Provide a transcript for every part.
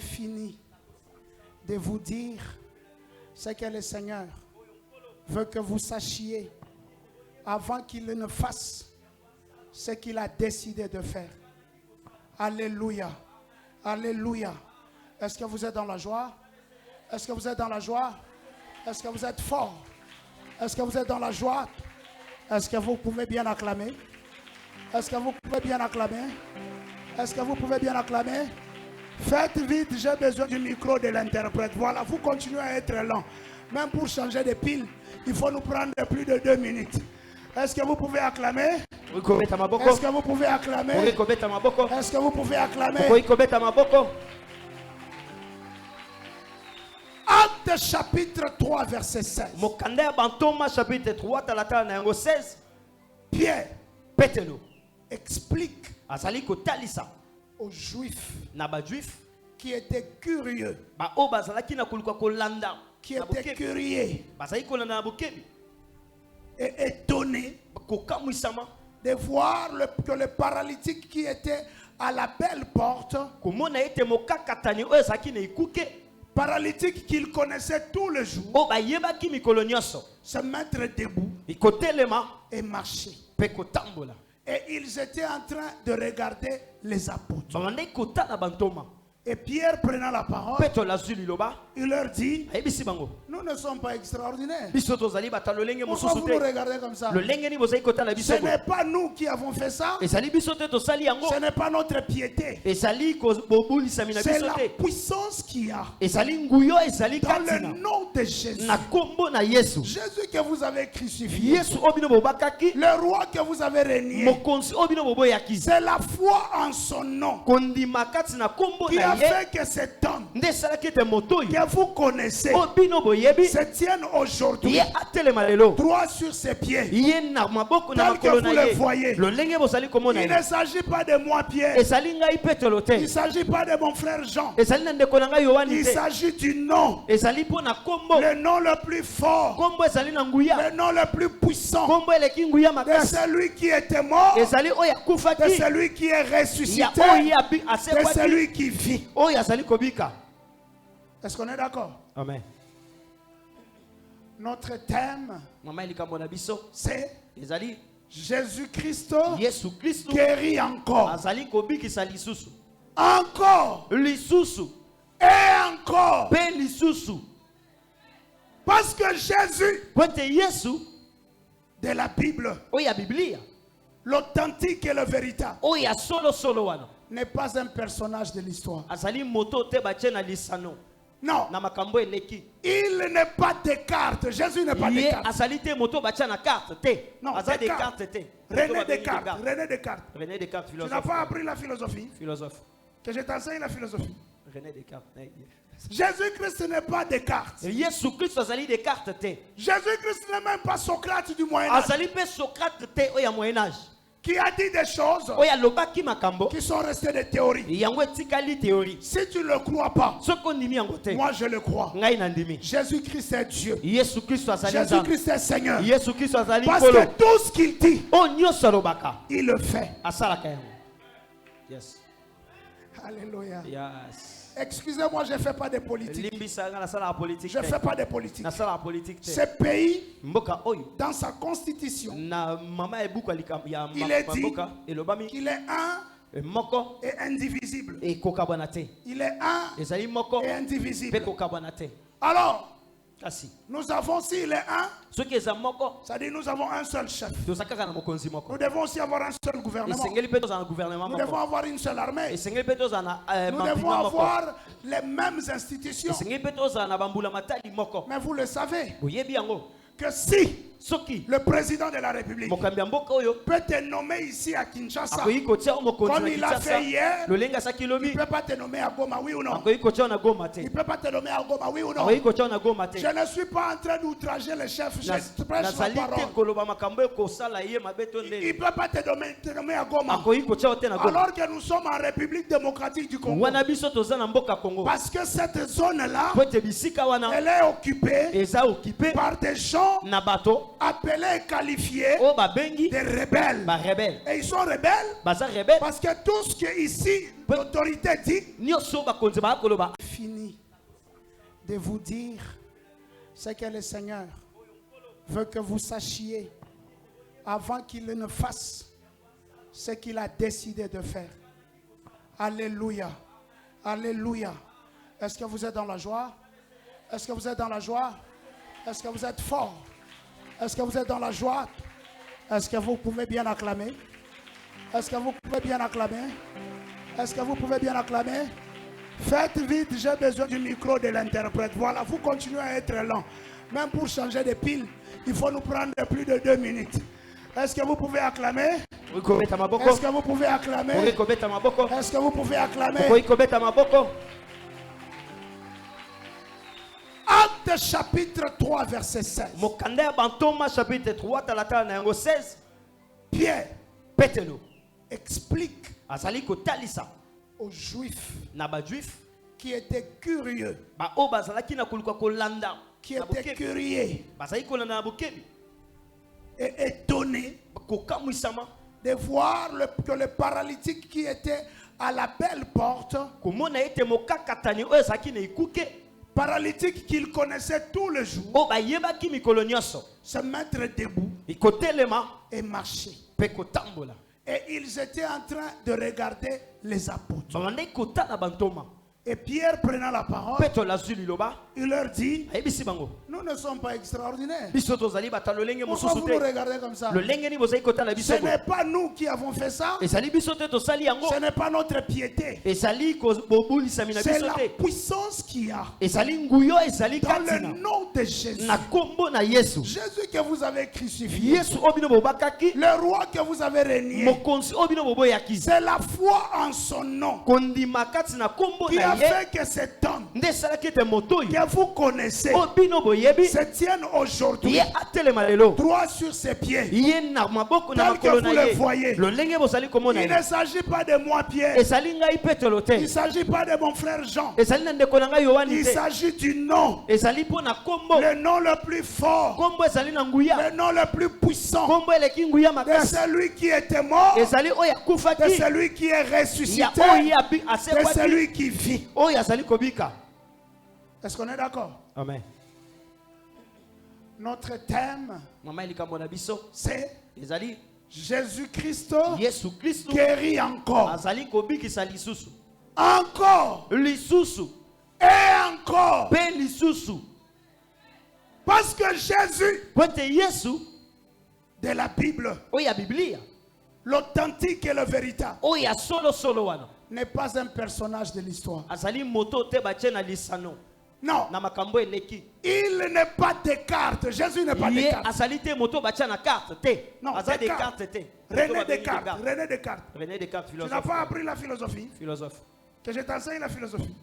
fini de vous dire ce que le Seigneur veut que vous sachiez avant qu'il ne fasse ce qu'il a décidé de faire. Alléluia. Alléluia. Est-ce que vous êtes dans la joie? Est-ce que vous êtes dans la joie? Est-ce que vous êtes fort? Est-ce que vous êtes dans la joie? Est-ce que vous pouvez bien acclamer? Est-ce que vous pouvez bien acclamer? Est-ce que vous pouvez bien acclamer? Faites vite, j'ai besoin du micro de l'interprète. Voilà, vous continuez à être lent. Même pour changer de pile, il faut nous prendre plus de 2 minutes. Est-ce que vous pouvez acclamer? Est-ce que vous pouvez acclamer? Est-ce que vous pouvez acclamer? Actes chapitre 3 verset 16. Pierre explique aux Juifs qui étaient curieux, qui étaient curieux et étonnés de voir que le paralytique qui était à la belle porte, paralytique qu'il connaissait tous les jours, se mettre debout et marcher. Et ils étaient en train de regarder les apôtres. Et Pierre prenant la parole, il leur dit, nous ne sommes pas extraordinaires. Pourquoi vous nous regardez comme ça? Ce n'est pas nous qui avons fait ça. Ce n'est pas notre piété. C'est la puissance qu'il y a dans le nom de Jésus. Jésus que vous avez crucifié, le roi que vous avez régné, c'est la foi en son nom qui a fait que cet homme que vous connaissez se tienne aujourd'hui droit sur ses pieds, tel que vous le voyez. Il ne s'agit pas de moi, Pierre. Il ne s'agit pas de mon frère Jean. Il s'agit du nom, le nom le plus fort, le nom le plus puissant de celui qui était mort, de celui qui est ressuscité, de celui qui vit. Est-ce qu'on est d'accord? Amen. Notre thème, c'est Jésus-Christ guérit encore. Encore. Et encore. Parce que Jésus de la Bible, l'authentique et le véritable, n'est pas un personnage de l'histoire. Non. Il n'est pas Descartes. Jésus n'est pas Descartes. Non, René Descartes. Tu n'as pas appris la philosophie? Que je t'enseigne la philosophie. Jésus-Christ n'est pas Descartes. Jésus-Christ n'est même pas Socrate du Moyen-Âge, qui a dit des choses qui sont restées des théories. Si tu ne le crois pas, moi je le crois. Jésus-Christ est Dieu. Jésus-Christ est Seigneur. Parce que tout ce qu'il dit, il le fait. Alléluia. Excusez-moi, je ne fais pas de politique. Je ne fais pas de politique. Ce pays, dans sa constitution, il est dit qu'il est un et indivisible. Il est un et indivisible. Alors, nous avons, s'il est un, c'est-à-dire nous avons un seul chef. Nous devons aussi avoir un seul gouvernement. Nous devons avoir une seule armée. Nous devons avoir les mêmes institutions. Mais vous le savez que si le président de la République peut te nommer ici à Kinshasa, comme il l'a fait hier, il ne peut pas te nommer à Goma, oui ou non? Il ne peut pas te nommer à Goma, oui ou non? Je ne suis pas en train d'outrager le chef, je prêche ma parole. Il ne peut pas te nommer à Goma, alors que nous sommes en République démocratique du Congo. Parce que cette zone-là, elle est occupée par des gens appelés et qualifiés des rebelles. Et ils sont rebelles parce que tout ce que ici l'autorité dit, fini de vous dire ce que le Seigneur veut que vous sachiez avant qu'il ne fasse ce qu'il a décidé de faire. Alléluia. Alléluia. Est-ce que vous êtes dans la joie? Est-ce que vous êtes dans la joie? Est-ce que vous êtes fort? Est-ce que vous êtes dans la joie? Est-ce que vous pouvez bien acclamer? Est-ce que vous pouvez bien acclamer? Est-ce que vous pouvez bien acclamer? Faites vite, j'ai besoin du micro de l'interprète. Voilà, vous continuez à être lent. Même pour changer de pile, il faut nous prendre plus de 2 minutes. Est-ce que vous pouvez acclamer? Est-ce que vous pouvez acclamer? Est-ce que vous pouvez acclamer? Actes chapitre 3 verset 16. Pierre explique aux Juifs qui étaient curieux, qui étaient curieux et étonnés de voir que le paralytique qui était à la belle porte, paralytique qu'il connaissait tous les jours, se mettre debout et marcher. Et ils étaient en train de regarder les apôtres. Et Pierre prenant la parole, il leur dit, nous ne sommes pas extraordinaires. Pourquoi vous nous regardez comme ça? Ce n'est pas nous qui avons fait ça. Ce n'est pas notre piété. C'est la puissance qu'il y a dans le nom de Jésus. Jésus que vous avez crucifié, le roi que vous avez régné, c'est la foi en son nom qui a fait que cet homme que vous connaissez se tienne aujourd'hui droit sur ses pieds, tel que vous le voyez. Il ne s'agit pas de moi, Pierre. Il ne s'agit pas de mon frère Jean. Il s'agit du nom, le nom le plus fort, le nom le plus puissant de celui qui était mort, de celui qui est ressuscité, de celui qui vit. Est-ce qu'on est d'accord? Amen. Notre thème, c'est Jésus-Christ guérit encore. Encore. Et encore. Parce que Jésus de la Bible, l'authentique et le véritable, n'est pas un personnage de l'histoire. Non. Il n'est pas Descartes. Jésus n'est pas Descartes. Non, René Descartes. Tu n'as pas appris la philosophie? Que je t'enseigne la philosophie.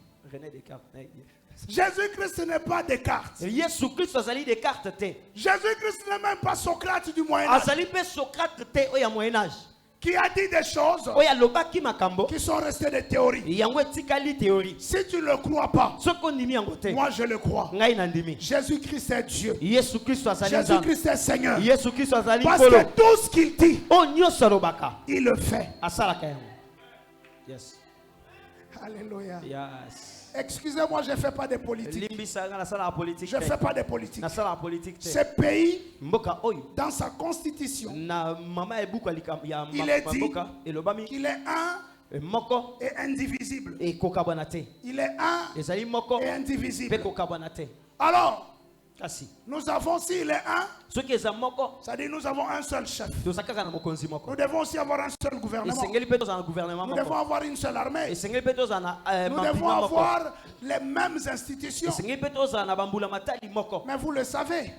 Jésus-Christ n'est pas Descartes. Jésus-Christ n'est même pas Socrate du Moyen-Âge, qui a dit des choses qui sont restées des théories. Si tu ne le crois pas, moi je le crois. Jésus-Christ est Dieu. Jésus-Christ est Seigneur. Parce que tout ce qu'il dit, il le fait. Yes. Alléluia. Yes. Excusez-moi, je ne fais pas de politique. Je ne fais pas de politique. Ce pays, dans sa constitution, il est dit qu'il est un et indivisible. Il est un et indivisible. Alors, nous avons, s'il est un, c'est-à-dire nous avons un seul chef. Nous devons aussi avoir un seul gouvernement. Nous devons avoir une seule armée. Nous devons avoir les mêmes institutions. Mais vous le savez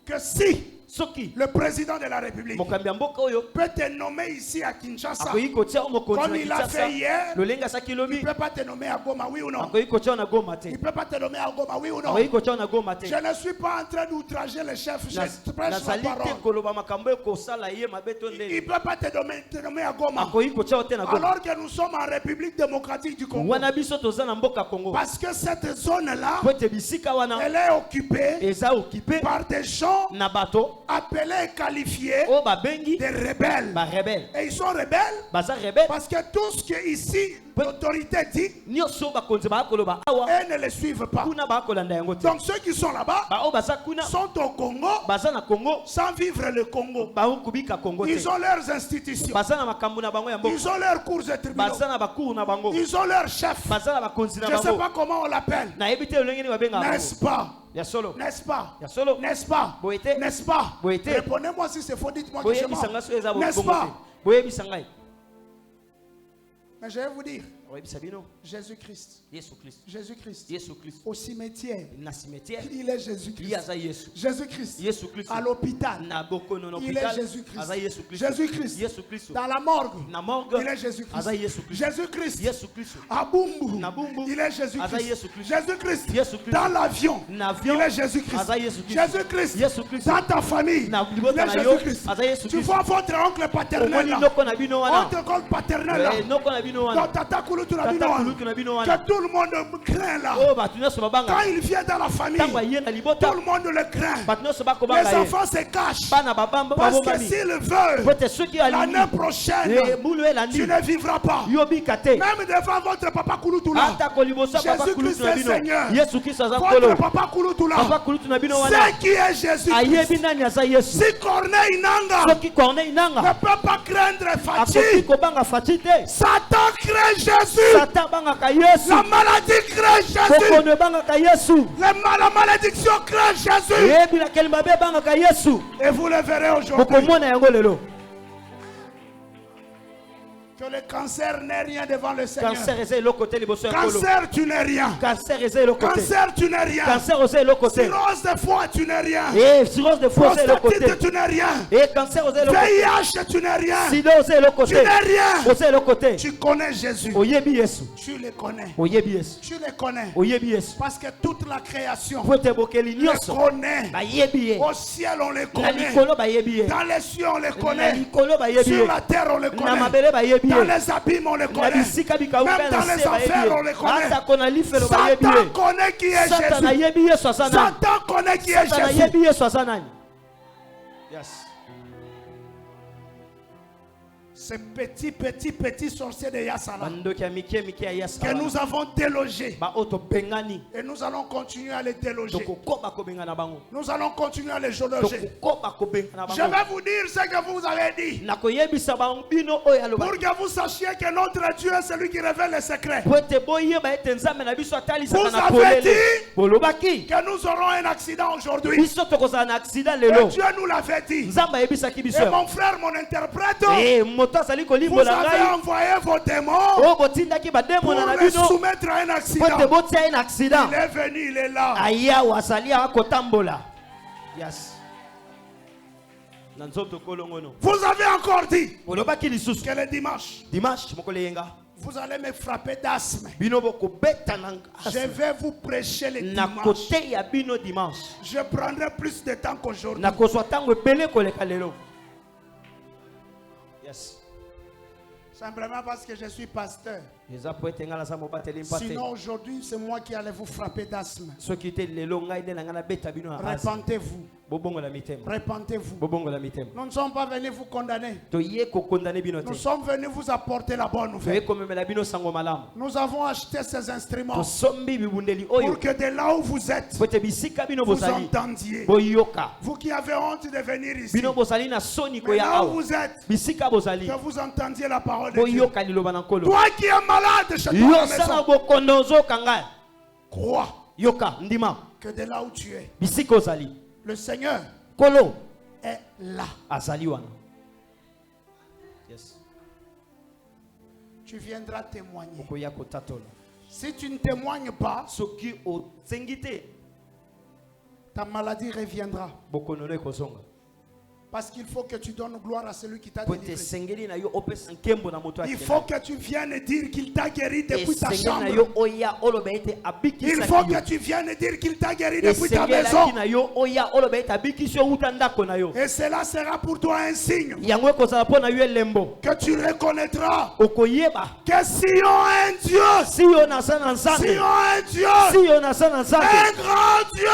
que si le président de la République peut te nommer ici à Kinshasa, comme il l'a fait hier, il ne peut pas te nommer à Goma, oui ou non? Il ne peut pas te nommer à Goma, oui ou non? Je ne suis pas en train d'outrager le chef, je prêche la parole. Il ne peut pas te nommer à Goma, alors que nous sommes en République démocratique du Congo. Parce que cette zone-là, elle est occupée par des gens appelés et qualifiés des rebelles. Et ils sont rebelles parce que tout ce que ici l'autorité dit, eux ne les suivent pas. Donc ceux qui sont là-bas sont au Congo sans vivre le Congo. Ils ont leurs institutions. Ils ont leurs cours et tribunaux. Ils ont leurs chefs. Je ne sais pas comment on l'appelle. N'est-ce pas? N'est-ce pas? N'est-ce pas? N'est-ce pas? Répondez-moi si c'est faux, dites-moi que je mens. N'est-ce pas? Mais je vais vous dire, Jésus-Christ. Jésus-Christ. Au cimetière, il est Jésus-Christ. Jésus-Christ. À l'hôpital, il est Jésus-Christ. Jésus-Christ. Dans la morgue, il est Jésus-Christ. Jésus-Christ. À Bumbu, il est Jésus-Christ. Jésus-Christ. Dans l'avion, il est Jésus-Christ. Jésus-Christ. Dans ta famille, il est Jésus-Christ. Tu vois votre oncle paternel là, votre oncle paternel là, dans Tata Kouloutou, que tout le monde craint là. Quand il vient dans la famille, tout le monde le craint. Les enfants se cachent. Parce que s'il veut, l'année prochaine, tu ne vivras pas. Même devant votre papa Kouloutou là, Jésus-Christ est Seigneur. Votre papa Kouloutou là, c'est qui est Jésus-Christ. Si Corneille Nanga ne peut pas craindre Fati, Satan craint Jésus. La maladie craint Jésus. La malédiction craint Jésus. Et vous le verrez aujourd'hui. Que le cancer n'est rien devant le Seigneur. Cancer, tu n'es rien. Cancer, tu n'es rien. Cirrhose de foie, tu n'es rien. Prostatite, tu n'es rien. VIH, tu n'es rien. Tu n'es rien. Tu connais Jésus. Tu le connais. Tu le connais. Parce que toute la création le connaît. Au ciel, on le connaît. Dans les cieux, on le connaît. Sur la terre, on le connaît. Dans les abîmes, on le connaît. Même dans les enfers, on le connaît. Satan connaît qui est Jésus. Satan connaît qui est Jésus. Yes. Ce petit sorcier de Yassala que nous avons délogé, et nous allons continuer à les déloger. Nous allons continuer à les déloger. Je vais vous dire ce que vous avez dit pour que vous sachiez que notre Dieu est celui qui révèle les secrets. Vous avez dit que nous aurons un accident aujourd'hui. Et Dieu nous l'avait dit. Et mon frère, mon interprète, vous avez envoyé vos démons pour les soumettre à un accident. Il est venu, il est là. Yes. Vous avez encore dit que le dimanche, vous allez me frapper d'asthme. Je vais vous prêcher le dimanche. Je prendrai plus de temps qu'aujourd'hui. Yes. Simplement parce que je suis pasteur. Sinon aujourd'hui c'est moi qui allais vous frapper d'asthme. Répentez-vous. Répentez-vous. Nous ne sommes pas venus vous condamner. Nous sommes venus vous apporter la bonne nouvelle. Nous avons acheté ces instruments pour que de là où vous êtes, vous entendiez. Vous qui avez honte de venir ici, mais là où vous êtes, que vous entendiez la parole de Dieu. Toi qui es malade chez toi à la maison, crois que de là où tu es, le Seigneur est là. Yes. Tu viendras témoigner. Si tu ne témoignes pas, ta maladie reviendra. Parce qu'il faut que tu donnes gloire à celui qui t'a délivré. Il faut que tu viennes dire qu'il t'a guéri depuis ta chambre. Il faut que tu viennes dire qu'il t'a guéri depuis ta maison. Et cela sera pour toi un signe que tu reconnaîtras que Sion est un Dieu. Sion est un Dieu. Un grand Dieu.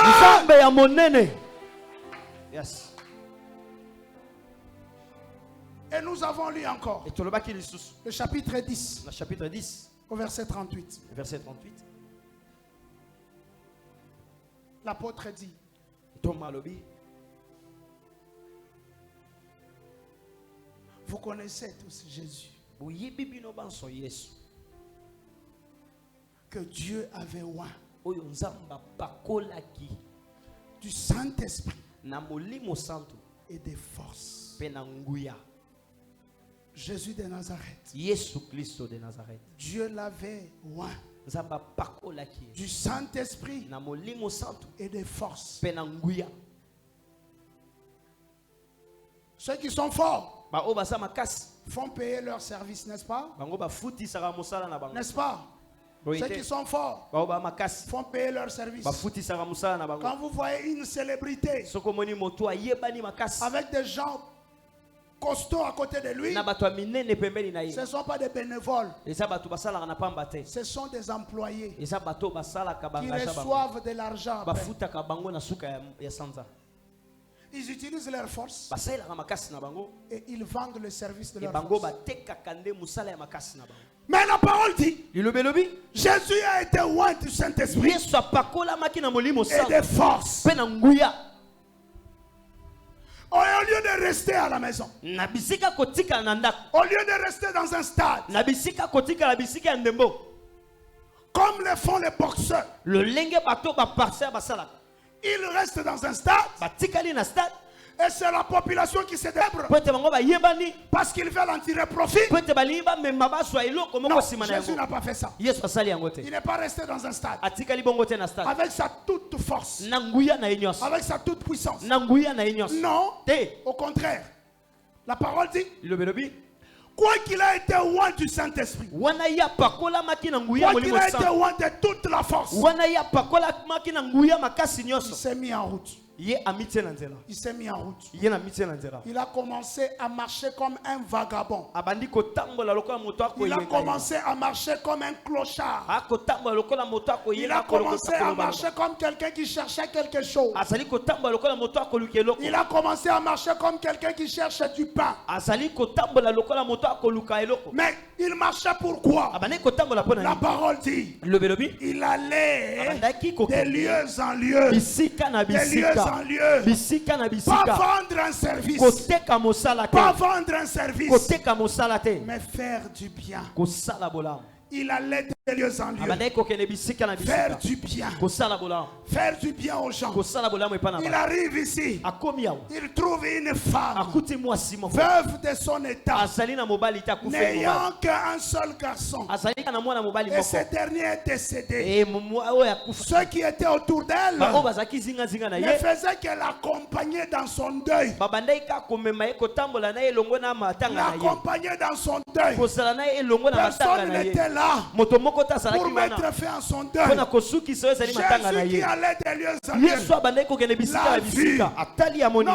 Yes. Et nous avons lu encore le chapitre 10, au verset 38. L'apôtre dit, vous connaissez tous Jésus, que Dieu avait oint du Saint-Esprit et des forces. Jésus de Nazareth. Dieu l'avait oint du Saint-Esprit et des forces. Ceux qui sont forts font payer leur service, n'est-ce pas? N'est-ce pas? Ceux qui sont forts font payer leur service. Quand vous voyez une célébrité avec des gens costauds à côté de lui, ce ne sont pas des bénévoles, ce sont des employés qui reçoivent de l'argent. Ils utilisent leur force et ils vendent le service de leur force. Mais la parole dit, Jésus a été oint du Saint-Esprit et des forces. Au lieu de rester à la maison, au lieu de rester dans un stade, comme le font les boxeurs, ils restent dans un stade. Et c'est la population qui se débrouille parce qu'ils veulent en tirer profit. Non, Jésus n'a pas fait ça. Il n'est pas resté dans un stade avec sa toute force, avec sa toute puissance. Non, au contraire. La parole dit, quoi qu'il a été oint du Saint-Esprit, quoi qu'il a été oint de toute la force, il s'est mis en route. Il s'est mis en route. Il a commencé à marcher comme un vagabond. Il a commencé à marcher comme un clochard. Il a commencé à marcher comme quelqu'un qui cherchait quelque chose. Il a commencé à marcher comme quelqu'un qui cherchait du pain. Mais il marchait pourquoi? La parole dit, il allait de lieu en lieu, de lieu en lieu, pas vendre un service, pas vendre un service, mais faire du bien. Il allait de lieu en lieu, faire du bien, faire du bien aux gens. Il arrive ici, il trouve une femme veuve de son état, n'ayant qu'un seul garçon, et ce dernier est décédé. Ceux qui étaient autour d'elle ne faisaient que l'accompagner dans son deuil, l'accompagner dans son deuil. Personne n'était là pour mettre fin à son deuil. Jésus qui allait de lieu en lieu l'a vu. Non,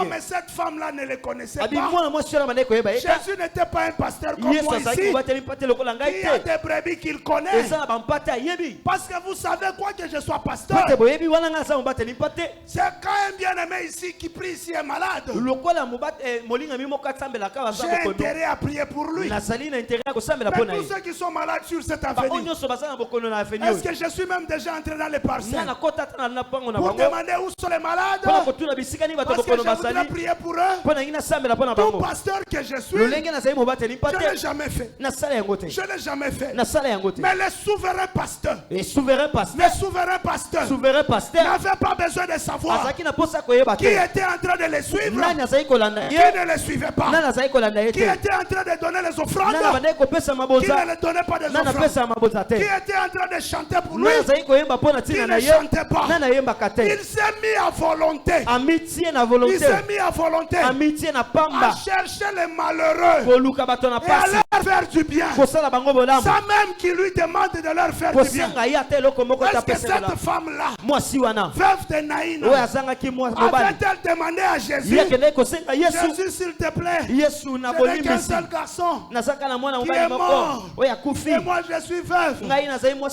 mais cette femme-là ne le connaissait pas. Jésus n'était pas un pasteur comme moi ici, qui a des brebis qu'il connaît. Parce que vous savez quoi, que je sois pasteur, c'est quand un bien-aimé ici qui prie ici est malade, j'ai intérêt à prier pour lui. Mais tous ceux qui sont malades sur cette avenue, est-ce que je suis même déjà entré dans les parcelles pour demander où sont les malades? Parce que je voudrais prier pour eux. Tout pasteur que je suis, je ne l'ai jamais fait. Je ne l'ai jamais fait. Mais les souverains pasteurs, n'avaient pas besoin de savoir qui était en train de les suivre, qui ne les suivait pas, qui était en train de donner les offrandes, qui ne les donnait pas des offrandes, qui était en train de chanter pour lui, qui ne chantait pas. Il s'est mis à volonté. Il s'est mis à volonté à chercher les malheureux et à leur faire du bien, sans même qu'il lui demande de leur faire du bien. Est-ce que cette femme-là, veuve de Naïn, avait-elle demandé à Jésus, Jésus s'il te plaît, je n'ai qu'un seul garçon qui est mort et moi je suis veuve, s'il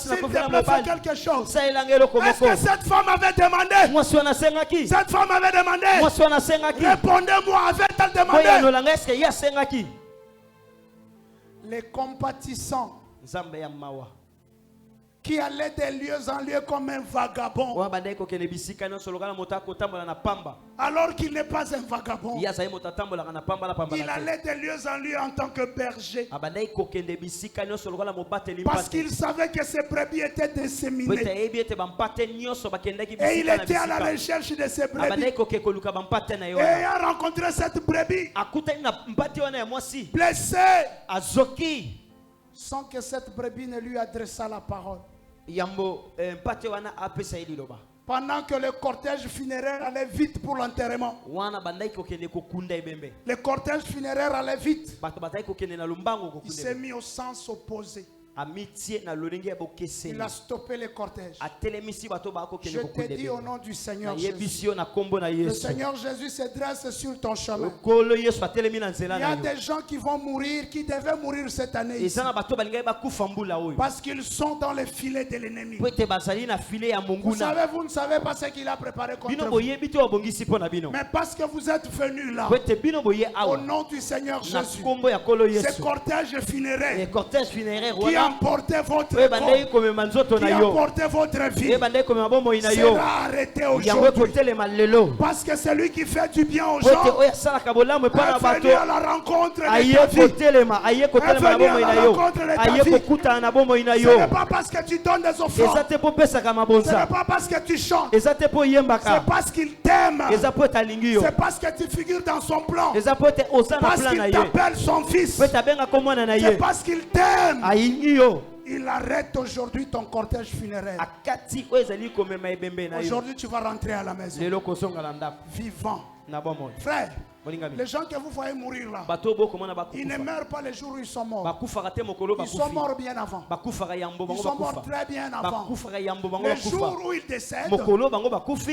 te plaît fais quelque chose? Est-ce que cette femme avait demandé? Cette femme avait demandé. Répondez-moi, avait-elle demandé? les compatissants, qui allait de lieu en lieu comme un vagabond, alors qu'il n'est pas un vagabond. Il allait de lieu en lieu en tant que berger, parce qu'il savait que ses brebis étaient disséminées, et il était à la recherche de ses brebis. Et ayant rencontré cette brebis blessée, sans que cette brebis ne lui adressât la parole, pendant que le cortège funéraire allait vite pour l'enterrement, le cortège funéraire allait vite, il s'est mis au sens opposé. Il a stoppé le cortège. Je te dis au nom du Seigneur Jésus, le Seigneur Jésus se dresse sur ton chemin. Il y a des gens qui vont mourir, qui devaient mourir cette année ici, parce qu'ils sont dans les filets de l'ennemi. Vous savez, vous ne savez pas ce qu'il a préparé contre vous, mais parce que vous êtes venus là, au nom du Seigneur Jésus, ce cortège funéraire qui a emporté votre corps, qui a emporté votre vie, sera arrêté aujourd'hui. Parce que celui qui fait du bien aux gens est venu à la rencontre de ta vie, est venu à la rencontre de ta vie. Ce n'est pas parce que tu donnes des offrandes, ce n'est pas parce que tu chantes, c'est parce qu'il t'aime, c'est parce que tu figures dans son plan, parce qu'il t'appelle son fils, c'est parce qu'il t'aime. Il arrête aujourd'hui ton cortège funéraire. Aujourd'hui, tu vas rentrer à la maison vivant. Frère, les gens que vous voyez mourir là, ils ne meurent pas les jours où ils sont morts. Ils sont morts bien avant. Ils sont morts très bien avant. Le jour où ils décèdent,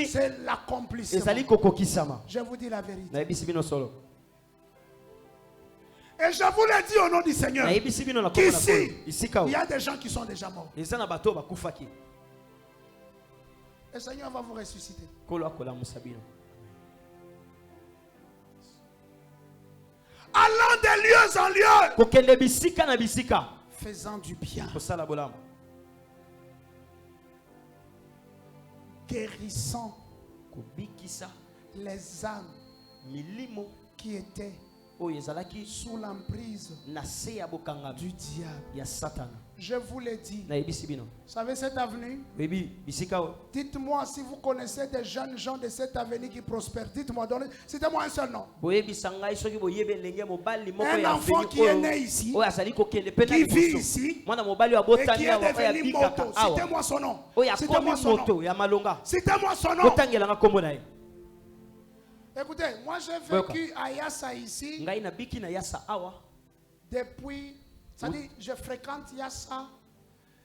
c'est l'accomplissement. Je vous dis la vérité. Et je vous l'ai dit au nom du Seigneur, qu'ici, il y a des gens qui sont déjà morts. Le Seigneur va vous ressusciter. Allant de lieu en lieu, faisant du bien, guérissant les âmes qui étaient sous l'emprise du diable. Je vous l'ai dit. Vous savez cette avenue? Dites-moi si vous connaissez des jeunes gens de cette avenue qui prospèrent. Dites-moi, citez-moi un seul nom. Un enfant qui est né ici, qui vit ici, et qui est devenu moto. Citez-moi son nom. Citez-moi son nom. Citez-moi son nom. Écoutez, moi j'ai vécu à Yassa ici depuis, c'est-à-dire je fréquente Yassa,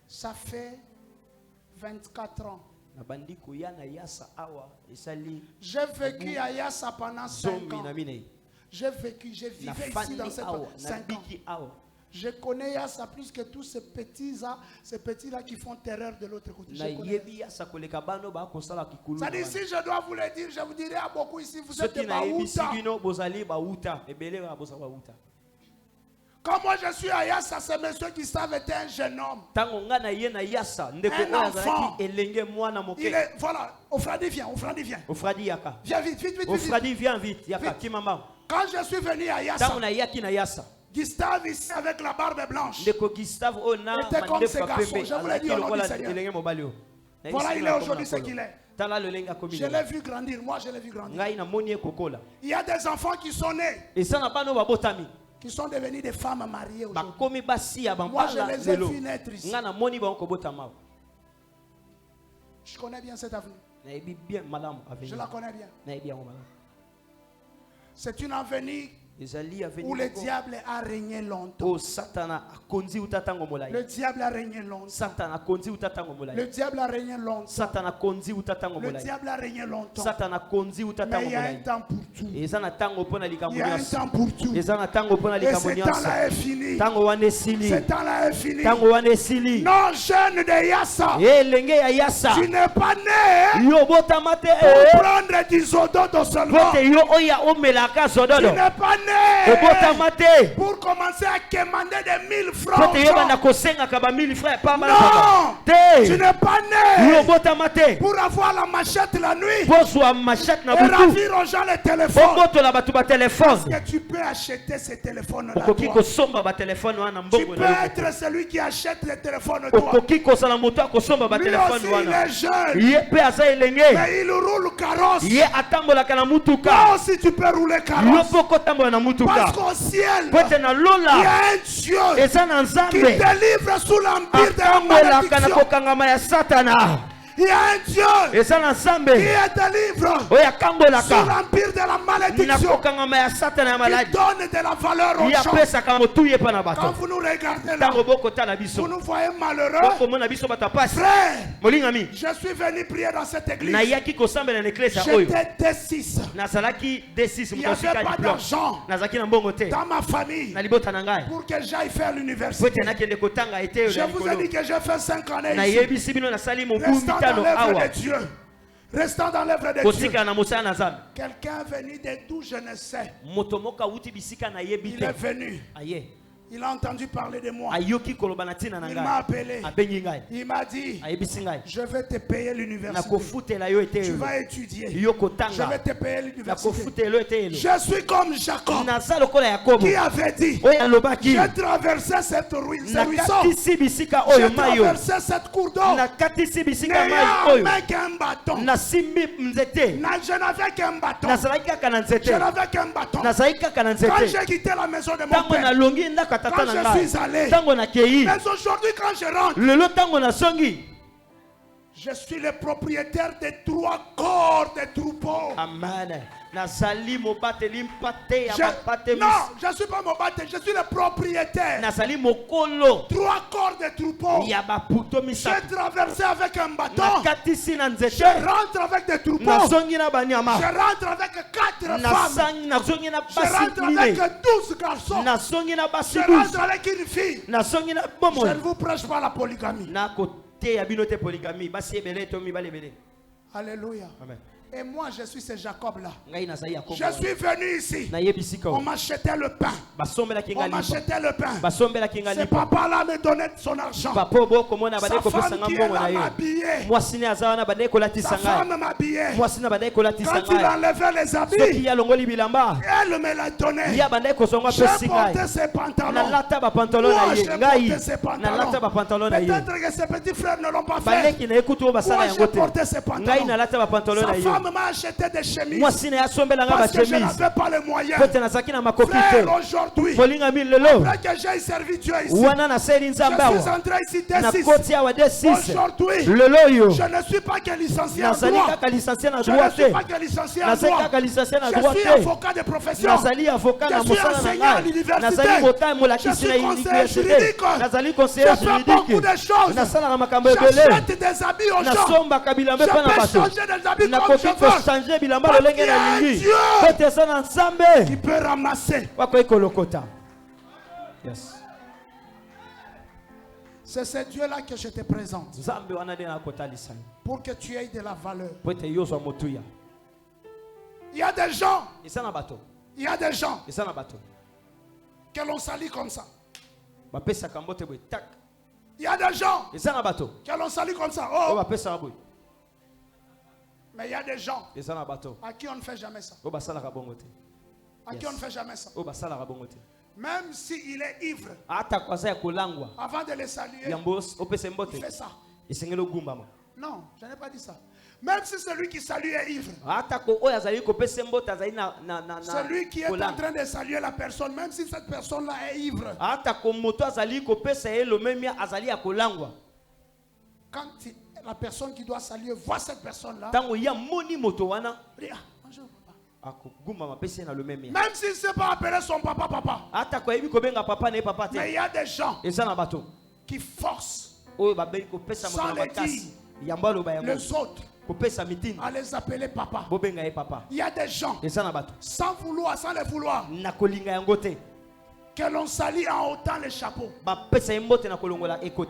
ça fait 24 ans. J'ai vécu à Yassa pendant 5 ans. Je vivais ici dans ces 5 ans. Je connais Yassa plus que tous ces petits-là qui font terreur de l'autre côté. C'est-à-dire, si je dois vous le dire, je vous dirai à beaucoup ici, vous êtes des Baouta. Quand moi je suis à Yassa, c'est monsieur qui savait être un jeune homme. Un enfant. Il est, voilà, Ofradi viens. Viens vite. Quand je suis venu à Yassa, Gustave ici avec la barbe blanche était comme ce garçon. Je vous l'ai dit au nom du Seigneur. Voilà, il est aujourd'hui ce qu'il est. Je l'ai vu grandir. Moi, je l'ai vu grandir. Il y a des enfants qui sont nés, qui sont devenus des femmes mariées aujourd'hui. Moi, je les ai vus naître ici. Je connais bien cette avenue. Je la connais bien. C'est une avenue où le diable a régné longtemps. Le diable a régné longtemps. Le diable a régné longtemps. Mais il y a un temps pour tout. Il y a un temps pour tout. Et ce temps-là est fini. Ce temps-là est fini. Non, jeune de Yassa, tu n'es pas né pour prendre du zododo seulement. Tu n'es pas né né pour commencer à commander des 1000 francs. Non, tu n'es pas né pour avoir la machette la nuit et ravir aux gens les téléphones. Parce que tu peux acheter ces téléphones là. Tu peux être celui qui achète les téléphones toi. Lui aussi il est jeune, mais il roule carrosse. Toi aussi tu peux rouler carrosse. Parce qu'au ciel, il y a un Dieu qui délivre sous l'empire de la malédiction. Il y a un Dieu qui délivre sous l'empire de la malédiction, qui donne de la valeur aux gens. Quand vous nous regardez là, vous nous voyez malheureux. Frère, je suis venu prier dans cette église. J'étais D6. Il n'y avait pas d'argent dans ma famille pour que j'aille faire l'université. Je vous ai dit que j'ai fait 5 années ici. Restant dans l'œuvre de Dieu. Restant dans l'œuvre de Dieu. Quelqu'un est venu de d'où je ne sais. Il est venu. Il a entendu parler de moi. Il m'a appelé. Il m'a dit, je vais te payer l'université. Tu vas étudier. Je vais te payer l'université. Je suis comme Jacob qui avait dit, j'ai traversé cette ruisseau. J'ai traversé cette cour d'eau. N'ayant qu'un bâton. Je n'avais qu'un bâton. Je n'avais qu'un bâton. Quand j'ai quitté la maison de mon père, quand je suis allé, mais aujourd'hui quand je rentre, je suis le propriétaire des 3 corps des troupeaux. Amen. Non, je ne suis pas Mobate, je suis le propriétaire. 3 corps de troupeaux. J'ai traversé avec un bâton. Je rentre avec des troupeaux. Je rentre avec 4 femmes. Je rentre avec 12 garçons. Je rentre avec une fille. Je ne vous prêche pas la polygamie. Alléluia. Amen. Et moi, je suis ce Jacob-là. Je suis venu ici. On m'achetait le pain. On m'achetait le pain. Ce papa-là me donnait son argent. Sa femme qui est là m'habillait. Sa femme m'habillait. Quand il enlevait les habits, elle me l'a donné. J'ai porté ses pantalons. Moi, j'ai porté ses pantalons. Peut-être que ses petits frères ne l'ont pas fait. Moi, j'ai porté ses pantalons. Sa femme m'a acheté des chemises parce que je n'avais pas les moyens. Frère, aujourd'hui, après que j'ai servi Dieu ici, je suis entré ici D6. Aujourd'hui, je ne suis pas que licencié en droit. Je ne suis pas que licencié en droit. Je suis avocat de profession. Je suis enseignant à l'université. Je suis conseiller juridique. Je fais beaucoup de choses. J'achète des habits aux gens. Je peux changer des habits comme je veux. Il peut ramasser. Yes. C'est ce Dieu-là que je te présente pour que tu aies de la valeur. Il y a des gens que l'on salit comme ça. Il y a des gens que l'on salit comme ça. Oh. Mais il y a des gens à qui on ne fait jamais ça. À qui on ne fait jamais ça. Même s'il est ivre, avant de le saluer, il fait ça. Non, je n'ai pas dit ça. Même si celui qui salue est ivre, celui qui est en train de saluer la personne, même si cette personne-là est ivre, quand la personne qui doit saluer voit cette personne-là, même s'il ne sait pas appeler son papa, mais il y a des gens qui forcent sans les dire les autres à les appeler papa. Il y a des gens sans les vouloir, que l'on salit en ôtant les chapeaux.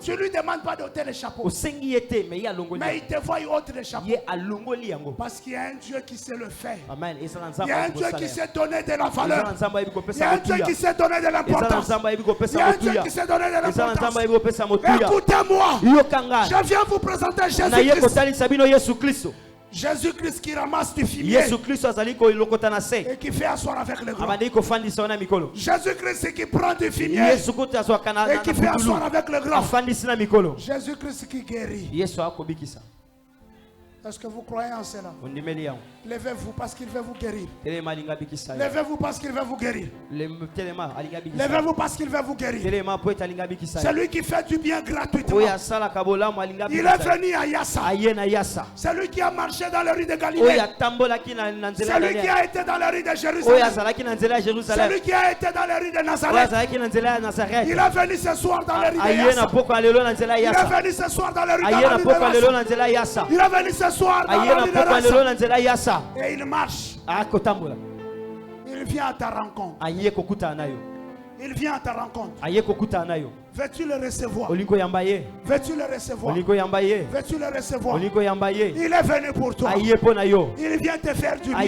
Tu ne lui demandes pas d'ôter les chapeaux. Mais il te voit ôter les chapeaux. Parce qu'il y a un Dieu qui sait le faire. Il y a un Dieu qui sait donner de la valeur. Il y a un Dieu qui sait donner de l'importance. Il y a un Dieu qui sait donner de l'importance. Écoutez-moi. Je viens vous présenter Jésus-Christ. Jésus-Christ qui ramasse du fumier et qui fait asseoir avec les grands. Jésus-Christ qui prend du fumier et qui fait asseoir avec les grands. Jésus-Christ qui guérit. Est-ce que vous croyez en cela? Levez-vous parce qu'il veut vous guérir. Levez-vous parce qu'il veut vous guérir. Levez-vous parce qu'il veut vous guérir. C'est lui qui fait du bien gratuitement. Il est venu à Yassa. C'est lui qui a marché dans les rues de Galilée. C'est lui qui a été dans les rues de Jérusalem. C'est lui qui a été dans les rues de Nazareth. Il est venu ce soir dans les rues de Yassa. Il est venu ce soir dans les rues de Yassa. Il est venu ce soir dans les rues de Yassa. Et il marche. Il vient à ta rencontre. Il vient à ta rencontre. Veux-tu le recevoir? Veux-tu le recevoir? Veux-tu le recevoir? Il est venu pour toi. Il vient te faire du bien.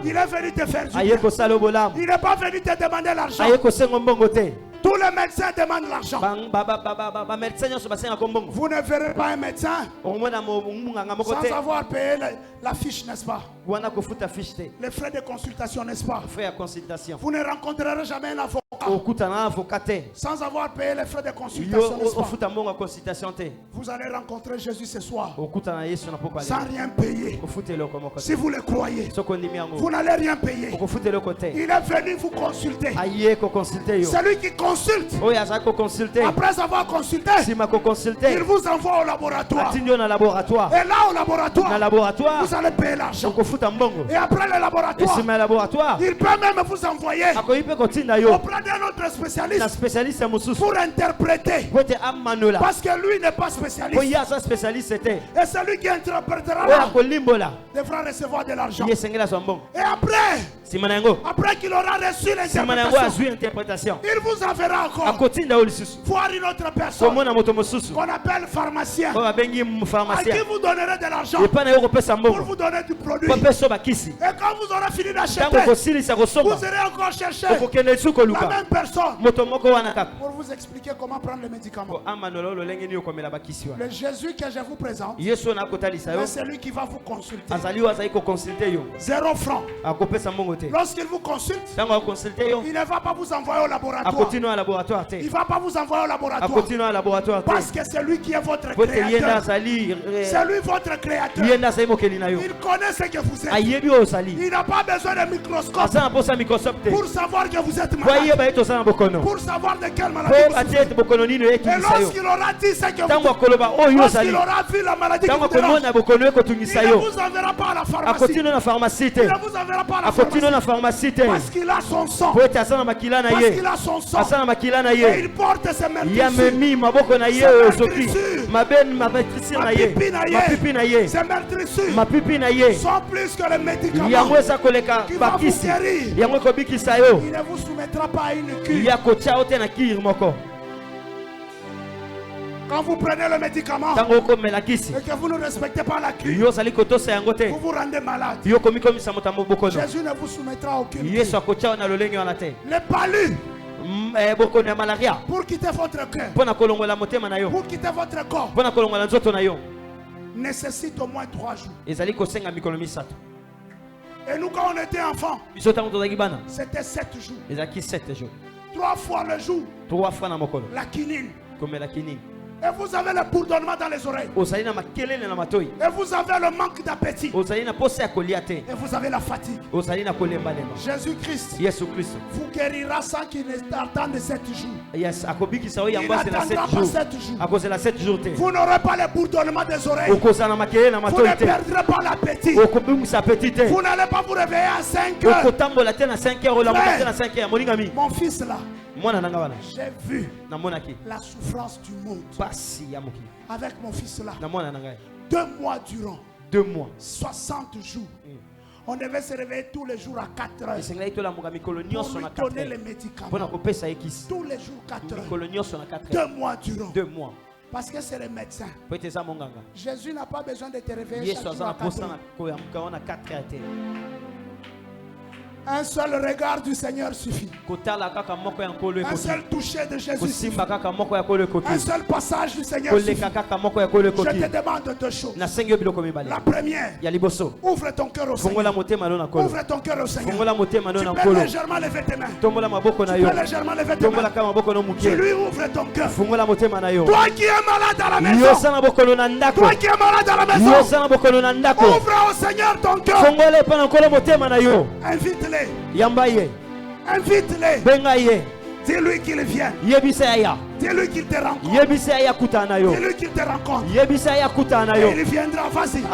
Il est venu te faire du bien. Il n'est pas venu te demander l'argent. Tous les médecins demandent l'argent. Vous ne verrez pas un médecin sans avoir payé la fiche, n'est-ce pas? Les frais de consultation, n'est-ce pas? Vous ne rencontrerez jamais un avocat sans avoir payé les frais de consultation, n'est-ce pas? Vous allez rencontrer Jésus ce soir sans rien payer. Si vous le croyez, vous n'allez rien payer. Il est venu vous consulter. Celui qui consulte, après avoir consulté, il vous envoie au laboratoire. Et là au laboratoire, vous allez payer l'argent. Et après le laboratoire, il peut même vous envoyer auprès d'un autre spécialiste pour interpréter. Parce que lui n'est pas spécialiste. Et celui qui interprétera devra recevoir de l'argent. Et après qu'il aura reçu l'interprétation, il vous enverra encore voir une autre personne qu'on appelle pharmacien, à qui vous donnerez de l'argent pour vous donner du produit. Et quand vous aurez fini d'acheter, vous irez encore chercher la même personne pour vous expliquer comment prendre les médicaments. Le Jésus que je vous présente, c'est celui qui va vous consulter. 0 francs. Lorsqu'il vous consulte, il ne va pas vous envoyer au laboratoire. Il ne va pas vous envoyer au laboratoire. Parce que c'est lui qui est votre créateur. C'est lui votre créateur. Il connaît ce que vous êtes. Il n'a pas besoin de microscope pour savoir que vous êtes malade. Pour savoir de quelle maladie vous êtes. Et lorsqu'il aura dit ce que vous êtes, lorsqu'il aura vu la maladie que vous êtes, il ne vous enverra pas à la pharmacie. Il ne vous enverra pas à la pharmacie. Parce qu'il a son sang. Parce qu'il a son sang. Et il porte ses meurtrissures. Ses meurtrissures sont plus que les médicaments qui vont vous guérir. Il ne vous soumettra pas à une cure. Quand vous prenez le médicament et que vous ne respectez pas la cure, vous vous rendez malade. Jésus ne vous soumettra à aucune cure. Les palus pour quitter votre cœur, pour quitter votre corps, nécessite au moins 3 jours. Et nous, quand on était enfants, c'était 7 jours. 3 fois le jour, la quinine. Et vous avez le bourdonnement dans les oreilles. Et vous avez le manque d'appétit. Et vous avez la fatigue. Jésus-Christ vous guérira sans qu'il attende 7 jours. Il n'attendra pas 7 jours. Vous n'aurez pas le bourdonnement des oreilles. Vous ne perdrez pas l'appétit. Vous n'allez pas vous réveiller à 5 heures. Mon fils là, j'ai vu la souffrance du monde. Avec mon fils là, 2 mois durant, 60 jours, On devait se réveiller tous les jours à 4 heures. Pour lui donner les médicaments. Tous les jours 4 heures. 2 mois durant. 2 mois. Parce que c'est le médecin. Jésus n'a pas besoin de te réveiller chaque jour à 4 heures. Un seul regard du Seigneur suffit. Un seul toucher de Jésus suffit. Un seul passage du Seigneur suffit. Je te demande 2 choses. La première, ouvre ton cœur au Seigneur. Ouvre ton cœur au Seigneur. Tu peux légèrement lever tes mains. Tu peux légèrement lever tes mains. Tu lui ouvres ton cœur. Toi qui es malade à la maison. Toi qui es malade à la maison. Ouvre au Seigneur ton cœur. Invite-le. Invite-les. Dis-lui qu'il vient. Dis-lui qu'il te rencontre. Dis-lui qu'il te rencontre. Et il viendra. Vas-y.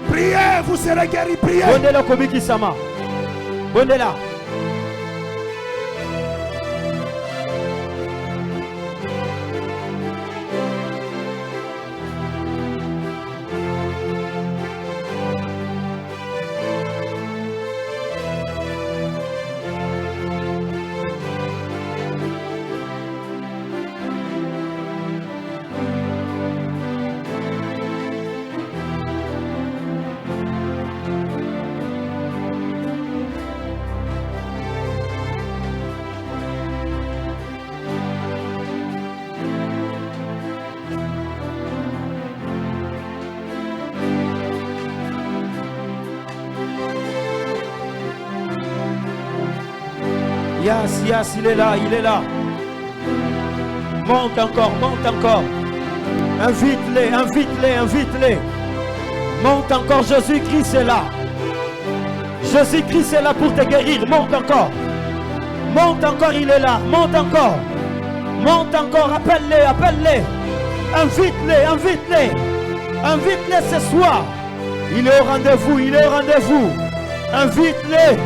Priez, vous serez guéris. Priez. Yes, il est là, il est là. Monte encore, monte encore. Invite-les, invite-les, invite-les. Monte encore, Jésus-Christ est là. Jésus-Christ est là pour te guérir. Monte encore. Monte encore, il est là. Monte encore. Monte encore, appelle-les, appelle-les. Invite-les, invite-les. Invite-les ce soir. Il est au rendez-vous, il est au rendez-vous. Invite-les,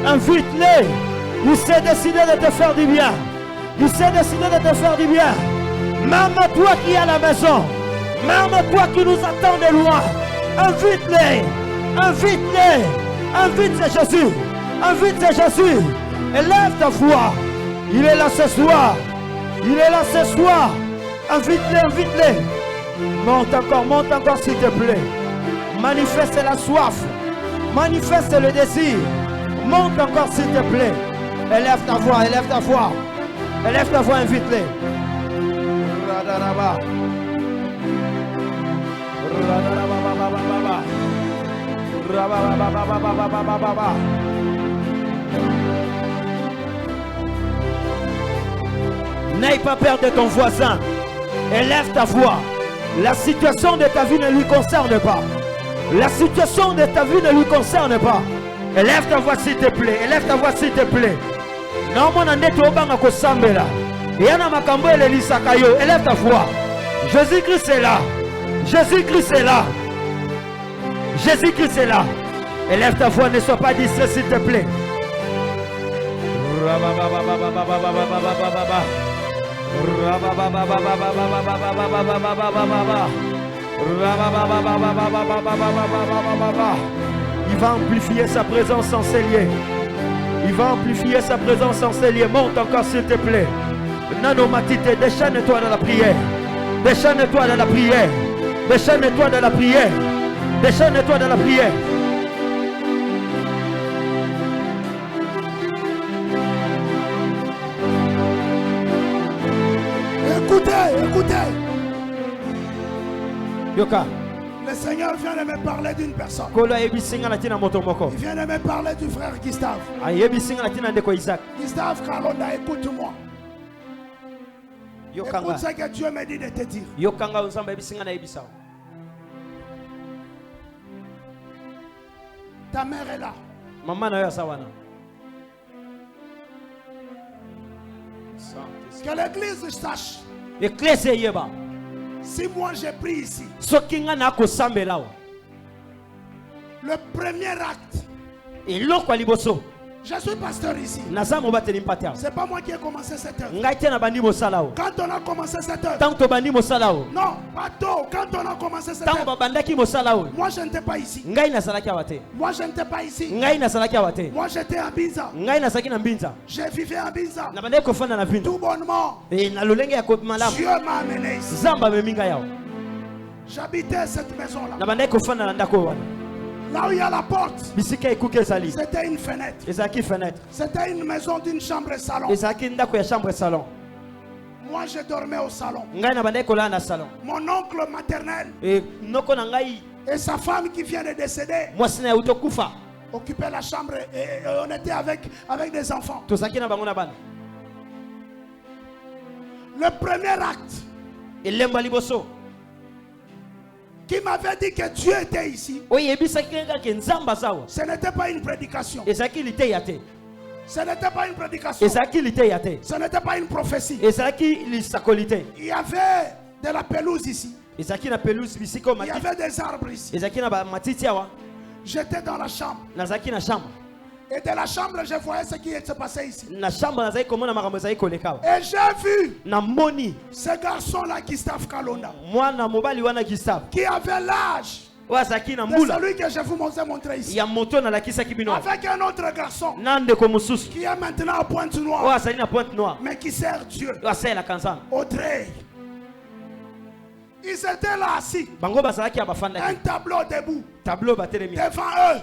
invite-les. Il s'est décidé de te faire du bien. Il s'est décidé de te faire du bien. Même toi qui es à la maison. Même toi qui nous attends de loin. Invite-les. Invite-les. Invite Jésus. Invite Jésus. Élève ta foi. Il est là ce soir. Il est là ce soir. Invite-les, invite-les. Monte encore s'il te plaît. Manifeste la soif. Manifeste le désir. Monte encore s'il te plaît. Élève ta voix, élève ta voix. Élève ta voix, invite-les. N'aie pas peur de ton voisin. Élève ta voix. La situation de ta vie ne lui concerne pas. La situation de ta vie ne lui concerne pas. Élève ta voix s'il te plaît. Élève ta voix s'il te plaît. Non, mon année to banga ko sambela. Yana makambo elisaka yo. Élève ta voix. Jésus-Christ est là. Jésus-Christ est là. Jésus-Christ est là. Élève ta voix, ne sois pas distrait s'il te plaît. Il va amplifier sa présence en ces lieux. Il va amplifier sa présence en ces lieux. Monte encore s'il te plaît. Nano Matite, déchaîne-toi dans la prière. Déchaîne-toi dans la prière. Déchaîne-toi dans la prière. Déchaîne-toi dans la prière. Écoutez, écoutez. Yoka. Le Seigneur vient de me parler d'une personne. Il vient de me parler du frère Gustave. Gustave Kalonda, écoute-moi. Écoute ce que Dieu me dit de te dire. Ta mère est là. Que l'église sache. Si moi j'ai pris ici, le premier acte, Je suis pasteur ici. C'est pas moi qui ai commencé cette œuvre. Quand on a commencé cette œuvre. Non, pas tôt. Quand on a commencé cette œuvre. Moi je n'étais pas ici. Moi je n'étais pas ici. Moi j'étais à Binza. J'ai vécu à Binza. Tout bonnement. Dieu m'a amené ici. J'habitais cette maison-là. Là où il y a la porte, c'était une fenêtre. C'était une maison d'une chambre et salon. Moi je dormais au salon. Mon oncle maternel et sa femme qui vient de décéder occupaient la chambre et on était avec des enfants. Le premier acte qui m'avait dit que Dieu était ici, ce n'était pas une prédication. Ce n'était pas une prédication. Ce n'était pas une prophétie. Il y avait de la pelouse ici. Il y avait des arbres ici. J'étais dans la chambre. Et de la chambre, je voyais ce qui se passait ici. Et j'ai vu ce garçon-là, Gustave Kalonda, qui avait l'âge de celui que je vous ai montré ici. Avec un autre garçon qui est maintenant à Pointe-Noire, mais qui sert Dieu. Audrey. Ils étaient là assis. Un tableau debout devant eux.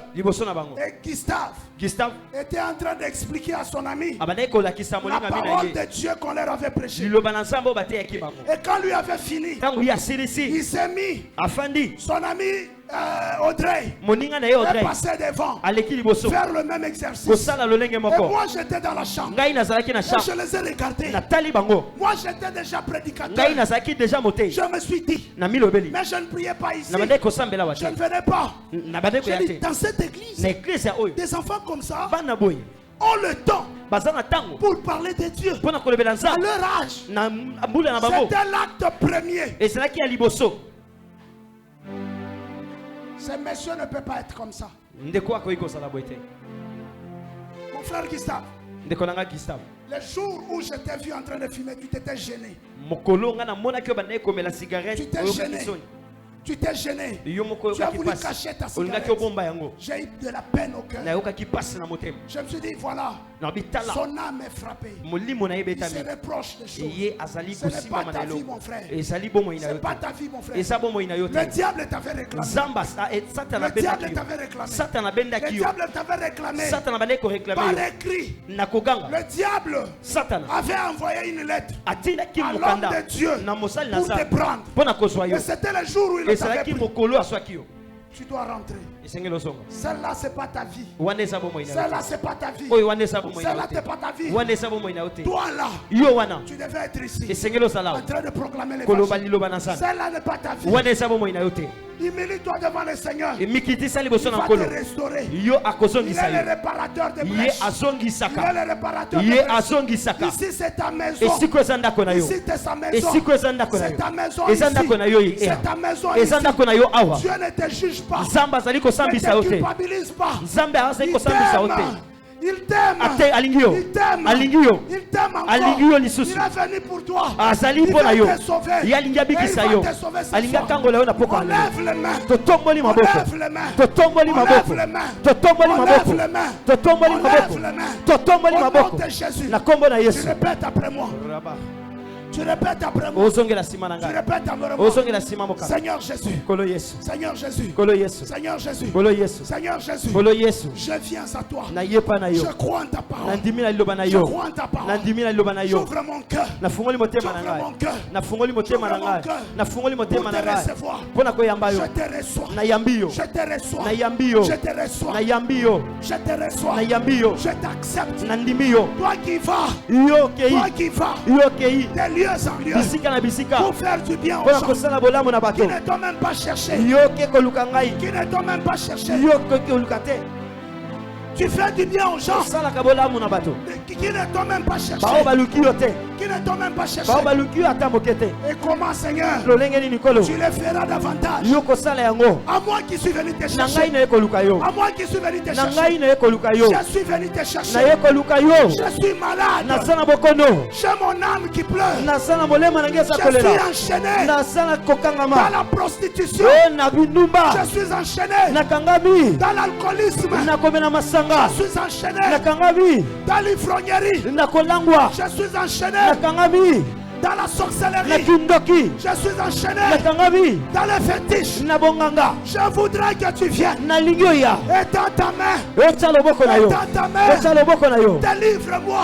Et Gustave était en train d'expliquer à son ami la parole de Dieu qu'on leur avait prêchée. Et quand lui avait fini, il s'est mis. Son ami Audrey est passé devant faire le même exercice. Et moi j'étais dans la chambre. Et je les ai regardés. Moi j'étais déjà prédicateur. Je me suis dit, mais je ne priais pas ici. Je ne venais pas. J'ai dit, dans cette église, des enfants comme ça ont le temps pour parler de Dieu à leur âge. C'était l'acte premier. Ces messieurs ne peuvent pas être comme ça. Mon frère Gustave, le jour où je t'ai vu en train de fumer, tu t'étais gêné. Tu t'es gêné. Tu as voulu cacher ta cigarette. J'ai eu de la peine au cœur. Je me suis dit, voilà, son âme est frappée. Il se reproche des choses. Ce n'est pas ta vie, mon frère. Ce n'est pas ta vie, mon frère. Le diable t'avait réclamé. Le diable t'avait réclamé. Le diable t'avait réclamé. Par écrit. Le diable avait envoyé une lettre à l'homme de Dieu pour te prendre. Et c'était le jour où il t'avait pris. Tu dois rentrer. Celle-là, c'est pas ta vie. Celle-là, c'est pas ta vie. Celle-là, c'est pas ta vie. Toi là, tu devais être ici en train de proclamer l'évangile. Celle-là n'est pas ta vie. Humilie-toi devant le Seigneur. Il va te restaurer. Il est le réparateur de brèches. Il est le réparateur de brèches. Ici c'est ta maison. Ici c'est sa maison. C'est ta maison ici. C'est ta maison ici. Dieu ne te juge pas. Ne te culpabilise pas. Il t'aime. Il t'aime. Il t'aime encore. Il est venu pour toi. Il va te sauver. Et il va te sauver cette fois. On lève les mains. On lève les mains. On lève les mains. On lève les mains. On lève les mains. Au nom de Jésus. Tu répètes après moi. Tu répètes après moi. Tu répètes après moi. Seigneur Jésus. Seigneur Jésus. Seigneur Jésus. Seigneur Jésus. Je viens à toi. Je crois en ta parole. Je crois en ta parole. J'ouvre mon cœur. J'ouvre mon cœur. J'ouvre mon cœur. Pour te recevoir. Je te reçois. Je te reçois. Je te reçois. Je te reçois. Je t'accepte. Toi qui vas. Toi qui vas. Des lieux en lieu. Pour faire du bien aux gens. Qui ne t'ont même pas cherché. Qui ne t'ont même pas cherché. Tu fais du bien aux gens qui ne t'ont même pas cherché. Qui ne t'ont même pas cherché. Et comment, Seigneur, tu les feras davantage. À moi qui suis venu te chercher. À moi qui suis venu te chercher. Je suis venu te chercher. Je suis malade. J'ai mon âme qui pleure. Je suis enchaîné dans la prostitution. Je suis enchaîné dans l'alcoolisme. Je suis enchaîné dans l'ivrognerie. Je suis enchaîné dans la sorcellerie. Je suis enchaîné dans les fétiches. Je voudrais que tu viennes. Étends ta main. Étends ta main. Délivre-moi.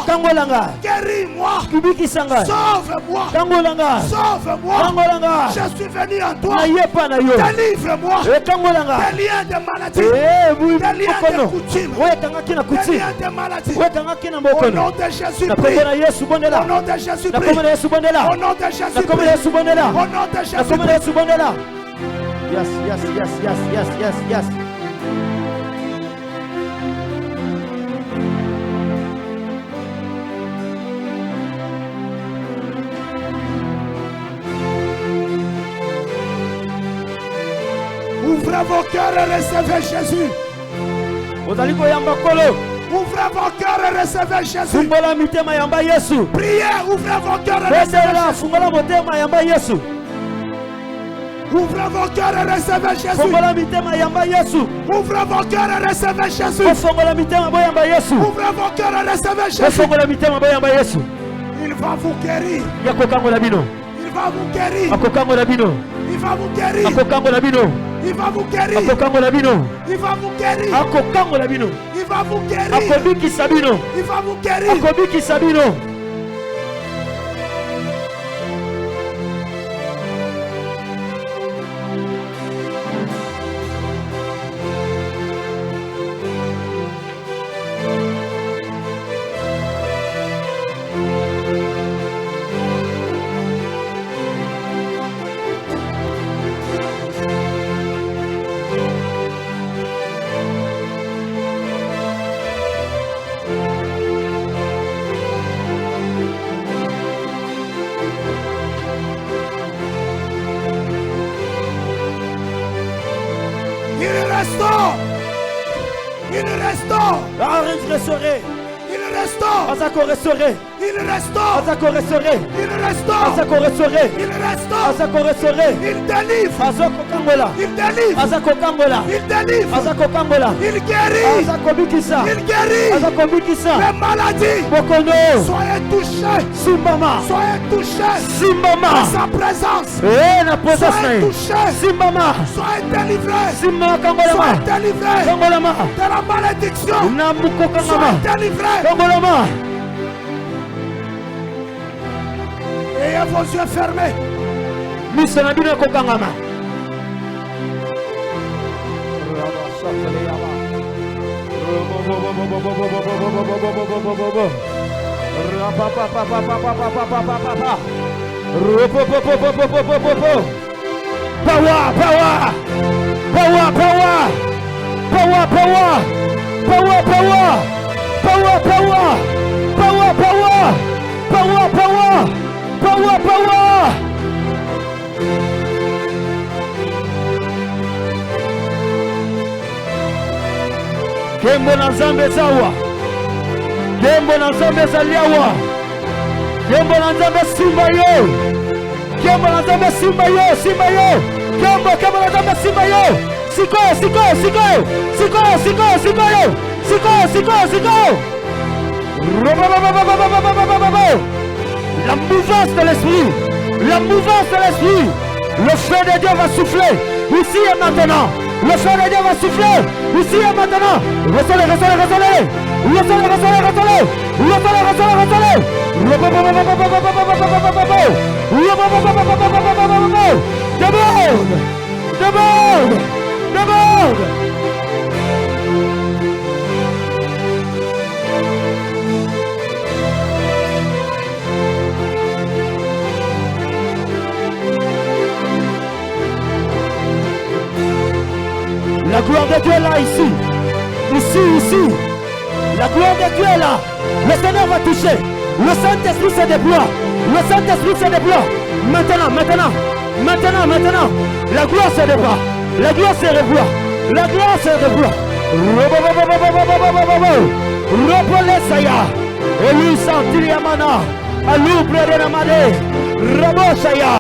Guéris-moi. Sauve-moi. Sauve-moi. Je suis venu en toi. Délivre-moi. Des liens de maladie. Des liens de coutume. Des liens de maladie. Au nom de Jésus-Christ. Au nom de Jésus-Christ. Au nom de Jésus-Christ. Au nom de Jésus-Christ. Yes. Ouvrez vos cœurs et recevez Jésus. Ouvrez vos cœurs et recevez Jésus. Priez, ouvrez vos cœurs et recevez Jésus. Ouvrez vos cœurs et recevez Jésus. Ouvrez vos cœurs et recevez Jésus. Ouvrez vos cœurs et recevez Jésus. Il va vous guérir. Il va vous guérir. Il va vous guérir. Il va vous guérir. Il va vous guérir. Il va vous guérir. Il va vous guérir. Il va vous guérir. Les maladies. Soyez touchés. Soyez touchés. Dans sa présence. Soyez touchés. Soyez délivrés. Soyez délivrés de la malédiction. Soyez délivrés. Ayez vos yeux fermés. Kembo na Nzambe zawa. Kembo na Nzambe zaliawa. Kembo na Nzambe simba yo. Kembo na Nzambe simba yo, simba yo. Kembo na Nzambe simba yo. Siko. La mouvance de l'esprit. Le feu de Dieu va souffler ici et maintenant. Le feu de Dieu va souffler ici et maintenant. Recevez. Demande. La gloire de Dieu est là, ici. La gloire de Dieu est là. Le Seigneur va toucher. Le Saint-Esprit se déploie. Le Saint-Esprit se déploie. Maintenant. La gloire se déploie. La gloire se déploie. La gloire se déploie. Repolesaya. Elu Santiliamana. Alu Bredenamade. Rabosaya.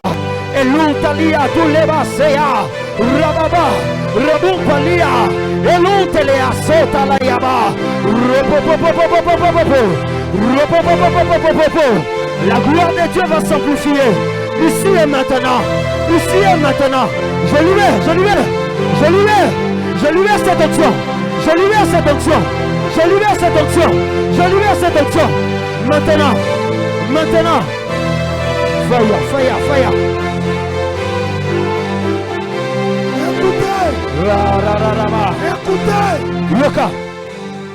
Elu Talia Tulebasea. Rababa. Rabumpalia. Elu Telea Sota la Yaba. La gloire de Dieu va s'amplifier. Ici et maintenant. Ici et maintenant. Je libère cette onction. Je libère cette onction. Maintenant. Fire.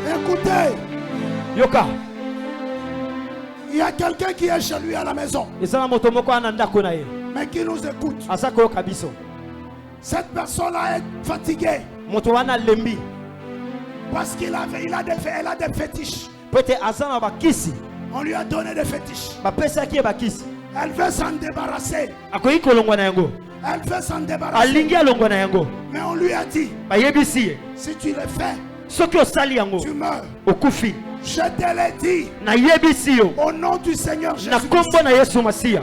Écoutez. Yoka. Il y a quelqu'un qui est chez lui à la maison, mais qui nous écoute. Cette personne-là est fatiguée parce qu'elle a des fétiches. On lui a donné des fétiches. Elle veut s'en débarrasser. Mais on lui a dit, si tu le fais, tu meurs. Je te l'ai dit, au nom du Seigneur Jésus,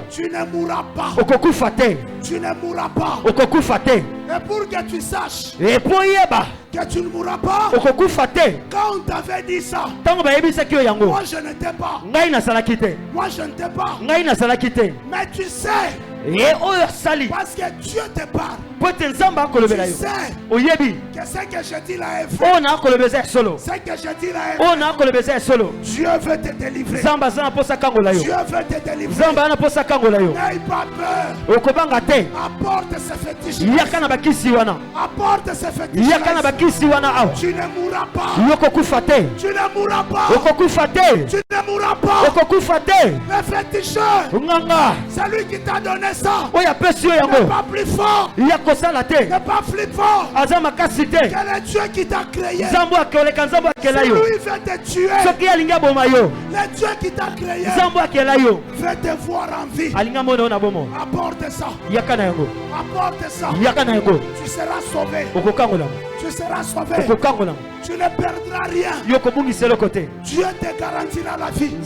tu ne mourras pas. Tu ne mourras pas. Et pour que tu saches que tu ne mourras pas, quand on t'avait dit ça, moi je ne t'ai pas. Mais tu sais, parce que Dieu te parle, tu sais que ce que je dis là est vrai. Ce que je dis là est vrai. Dieu veut te délivrer. Dieu veut te délivrer. N'aie pas peur. Apporte ce fétiche. Apporte ce fétiche. Tu ne mourras pas. Tu ne mourras pas. Tu ne mourras pas. Le féticheur, celui qui t'a donné ça, n'est pas plus fort. N'est pas flippant. Quel est Dieu qui t'a créé? Si lui veut te tuer, le Dieu qui t'a créé veut te voir en vie. Apporte ça. Apporte ça. Tu seras sauvé. Tu seras sauvé. Tu ne perdras rien. Dieu te garantira la vie.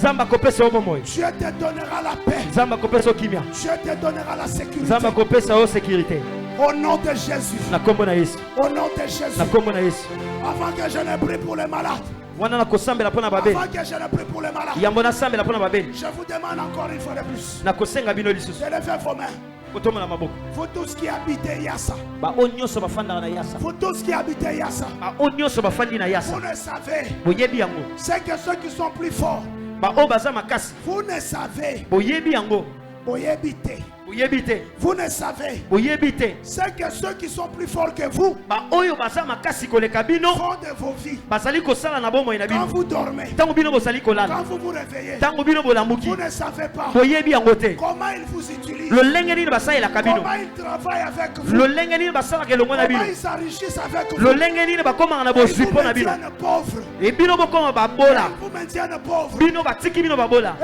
Dieu te donnera la paix. Dieu te donnera la sécurité. Au nom de Jésus. Au nom de Jésus. Avant que je ne prie pour les malades. Avant que je ne prie pour les malades. Je vous demande encore une fois de plus de lever vos mains. Vous tous qui habitez Yassa. Vous tous qui habitez Yassa. Vous ne savez. C'est que ceux qui sont plus forts. Vous ne savez. Vous ne savez. C'est que ceux qui sont plus forts que vous font de vos vies. Quand vous dormez, quand vous vous réveillez, vous ne savez pas comment ils vous utilisent, comment ils travaillent avec vous, comment ils s'enrichissent avec vous. Ils vous maintiennent pauvres. Ils vous maintiennent pauvres.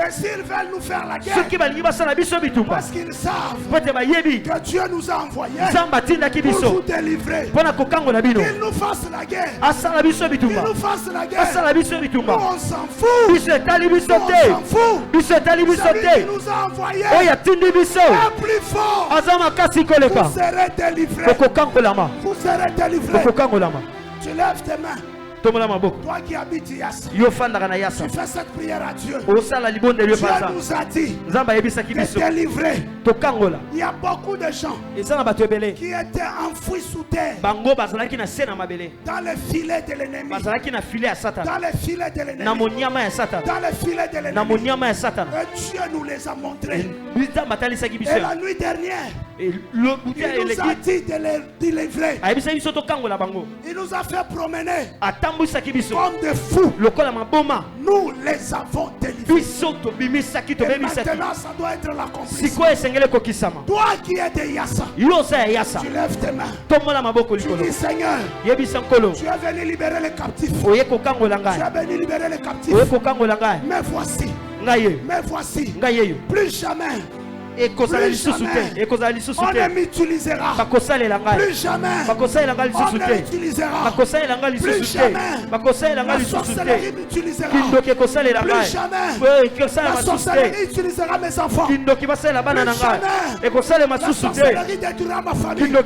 Et s'ils veulent nous faire la guerre, parce qu'ils savent que Dieu nous a envoyés pour vous délivrer. Qu'il nous fasse la guerre. Qu'il nous fasse la guerre. Nous on s'en fout. Nous on s'en fout. Celui qui nous a envoyés est plus fort. Vous serez délivrés. Vous serez délivrés. Tu lèves tes mains. Toi qui habites Yassa, tu fais cette prière à Dieu. Dieu nous a dit de délivrer. Il y a beaucoup de gens qui étaient enfouis sous terre, dans les filets de l'ennemi. Dans les filets de l'ennemi. Dans les filets de l'ennemi. Et Dieu nous les a montrés. Et la nuit dernière, Il nous a dit de les délivrer. Il nous a fait promener comme des fous. Nous les avons délivrés. Et maintenant, ça doit être l'accomplissement. Toi qui es de Yassa, tu lèves tes mains. Tu dis Seigneur, tu es venu libérer les captifs. Tu es venu libérer les captifs. Mais voici, plus jamais. On ne m'utilisera plus jamais. On ne m'utilisera plus jamais. La sorcellerie m'utilisera plus jamais. La sorcellerie utilisera mes enfants plus jamais. La sorcellerie détruira ma famille. Priez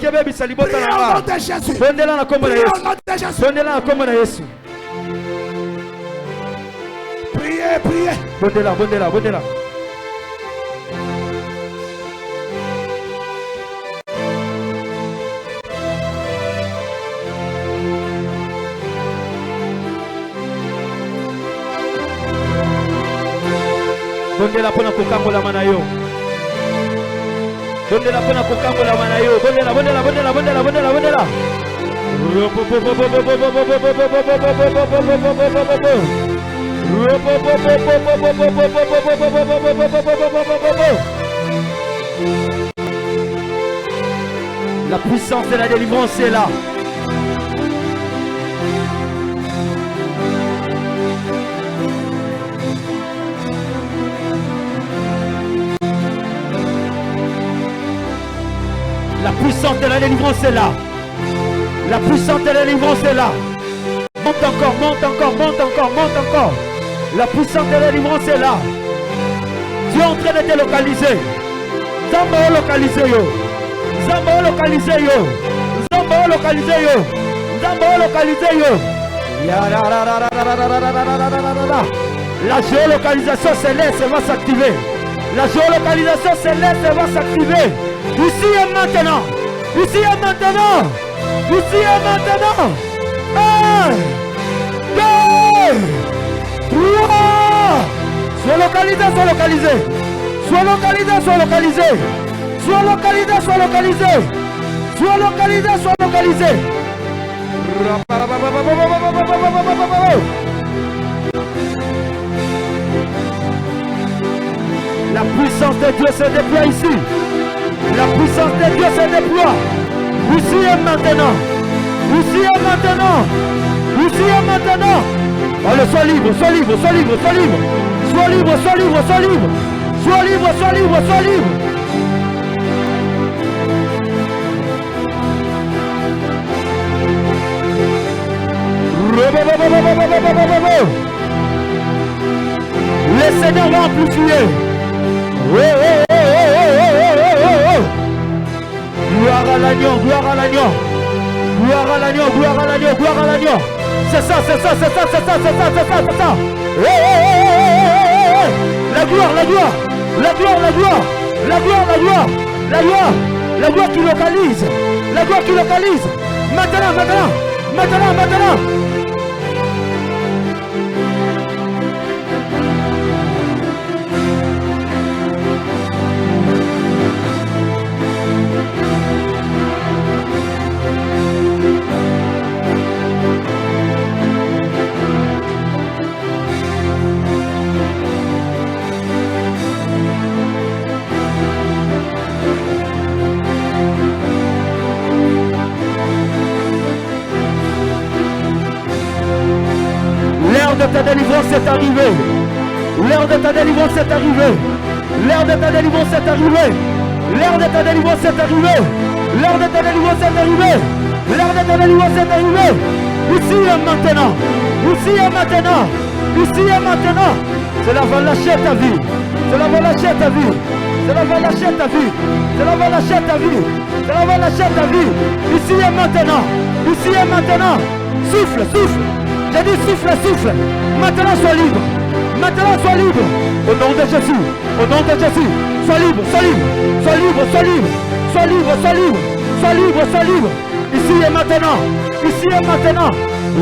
au nom de Jésus. Priez au nom de Jésus. Priez. Bondela. Bondela pona kokambola manayo. Bondela pona kokambola manayo. Bondela. La puissance de la délivrance est là. La puissance de la délivrance est là. La puissance de la délivrance est là. Monte encore. La puissance de la délivrance est là. Tu es en train de te localiser. Zamba localiser yo. La géolocalisation céleste va s'activer. La géolocalisation céleste va s'activer. Ici et maintenant. 1, 2, 3. Sois localisé. La puissance de Dieu se déploie ici. La puissance de Dieu se déploie. Ici et maintenant. Allez, sois libre. Le Seigneur va amplifier. Gloire à l'agneau. C'est ça. La gloire qui localise. Maintenant. L'heure de ta délivrance est arrivée. L'heure de ta délivrance est arrivée. Ici et maintenant. Cela va lâcher ta vie. Ici et maintenant. Souffle. J'ai dit souffle. Maintenant sois libre. Au nom de Jésus. Sois libre. Ici et maintenant.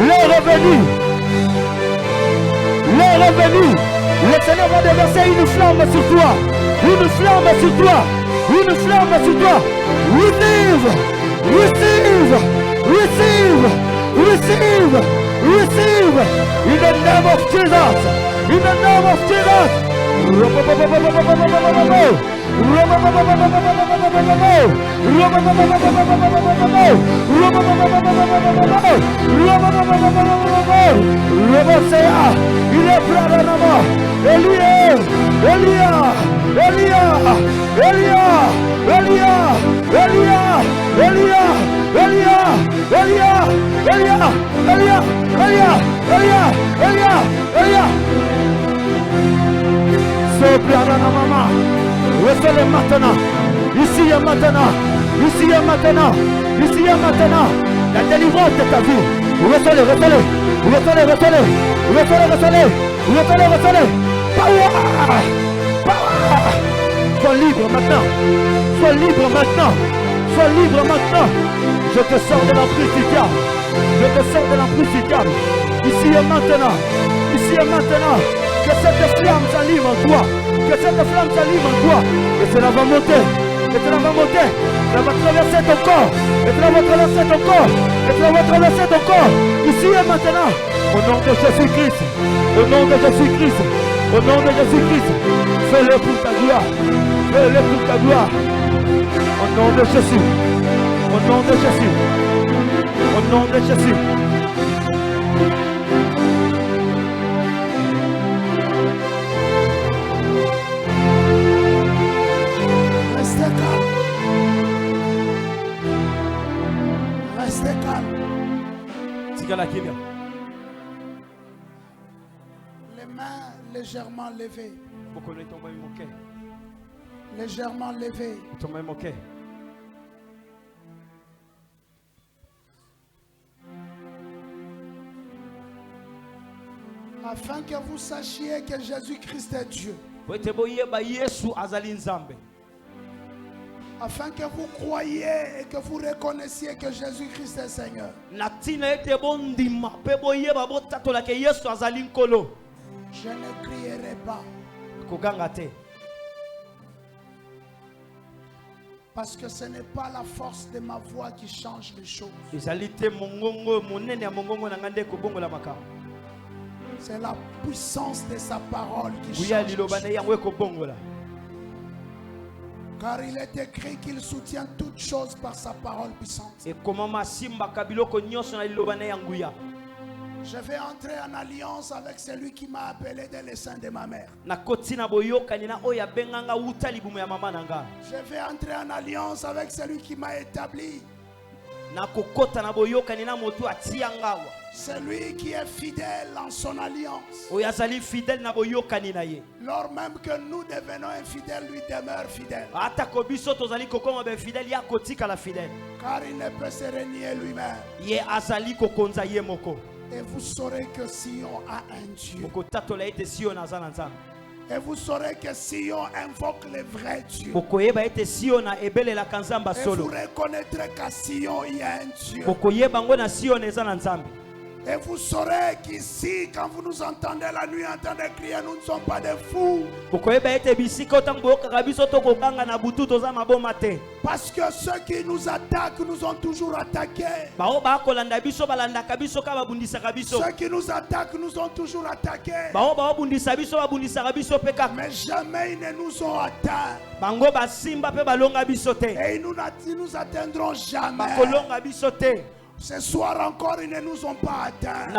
L'heure est venue. Le Seigneur va déverser une flamme sur toi. Une flamme sur toi. Receive. Receive. Receive. Receive. Receive. In the name of Jesus. In the name of Jesus. Il est prêt à la mort. Recevez maintenant, ici et maintenant, ici et maintenant, ici et maintenant, la délivrance de ta vie. Recevez. Power. Sois libre maintenant. Je te sors de l'emprise du diable. Ici et maintenant. Que cette flamme s'allume en toi. Et cela va monter. Ça va traverser ton corps. Ici et maintenant. Au nom de Jésus-Christ. Fais-le pour ta gloire. Au nom de Jésus. Restez calme. Les mains légèrement levées. Afin que vous sachiez que Jésus-Christ est Dieu. Afin que vous croyiez et que vous reconnaissiez que Jésus-Christ est Seigneur. Je ne crierai pas. Parce que ce n'est pas la force de ma voix qui change les choses. C'est la puissance de sa parole qui change les choses. Car il est écrit qu'il soutient toutes choses par sa parole puissante. Je vais entrer en alliance avec celui qui m'a appelé dès le sein de ma mère. Je vais entrer en alliance avec celui qui m'a établi. Celui qui est fidèle en son alliance. Lors même que nous devenons infidèles, lui demeure fidèle. Car il ne peut se renier lui-même. Et vous saurez que Sion a un Dieu. Et vous saurez que Sion invoque le vrai Dieu. Et vous reconnaîtrez qu'à Sion il y a un Dieu. Et vous saurez qu'ici, quand vous nous entendez la nuit en train de crier, nous ne sommes pas des fous. Parce que ceux qui nous attaquent nous ont toujours attaqués. Ceux qui nous attaquent nous ont toujours attaqués. Mais jamais ils ne nous ont atteints. Et ils nous atteindront jamais. Ce soir encore, ils ne nous ont pas atteints.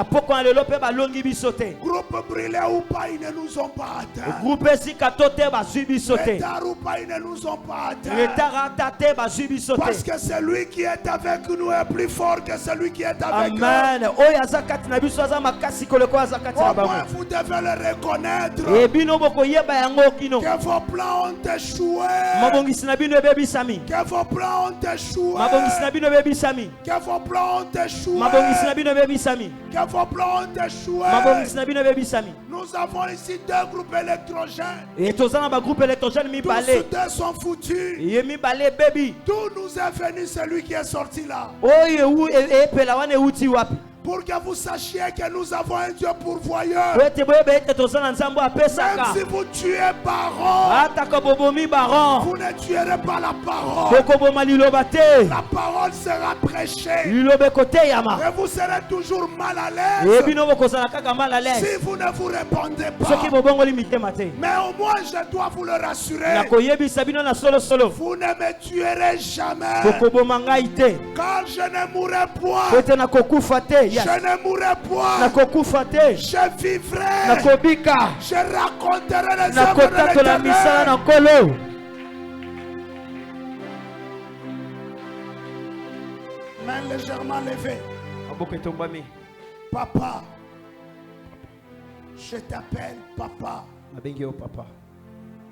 Groupe brûlé ou pas, ils ne nous ont pas atteints. Retard ou pas, ils ne nous ont pas atteints. Parce que celui qui est avec nous est plus fort que celui qui est avec eux. Au moins, vous devez le reconnaître. Que vos plans ont échoué. Que vos plans ont échoué. Que vos plans ont échoué. Que vos plans ont échoué. Nous avons ici deux groupes électrogènes. Tous deux sont foutus. D'où nous est venu celui qui est sorti là. Pour que vous sachiez que nous avons un Dieu pourvoyeur. Même si vous tuez Baron, vous ne tuerez pas la parole. La parole sera prêchée. Et vous serez toujours mal à l'aise si vous ne vous répondez pas. Mais au moins je dois vous le rassurer. Vous ne me tuerez jamais. Car je ne mourrai point. Je ne mourrai point. Je vivrai. Je raconterai les œuvres de l'Éternel. Main légèrement levée. Papa, je t'appelle papa.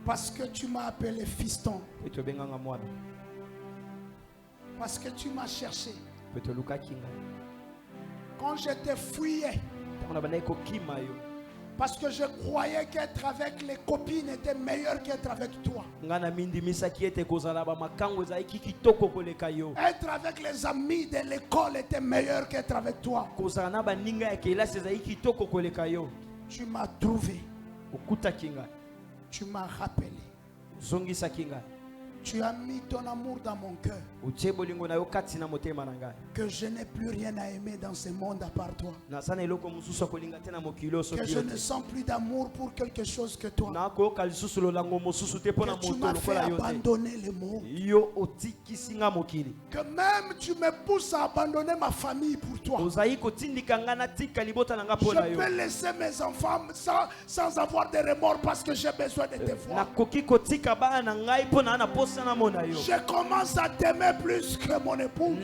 Parce que tu m'as appelé fiston. Parce que tu m'as cherché. Quand je te fouillais. Parce que je croyais qu'être avec les copines était meilleur qu'être avec toi. Être avec les amis de l'école était meilleur qu'être avec toi. Tu m'as trouvé. Tu m'as rappelé. Tu as mis ton amour dans mon cœur. Que je n'ai plus rien à aimer dans ce monde à part toi. Que je ne sens plus d'amour pour quelque chose que toi. Que tu m'as fait abandonner les mots. Que même tu me pousses à abandonner ma famille pour toi. Je peux laisser mes enfants sans avoir de remords parce que j'ai besoin de te voir. Je commence à t'aimer plus que mon époux. Je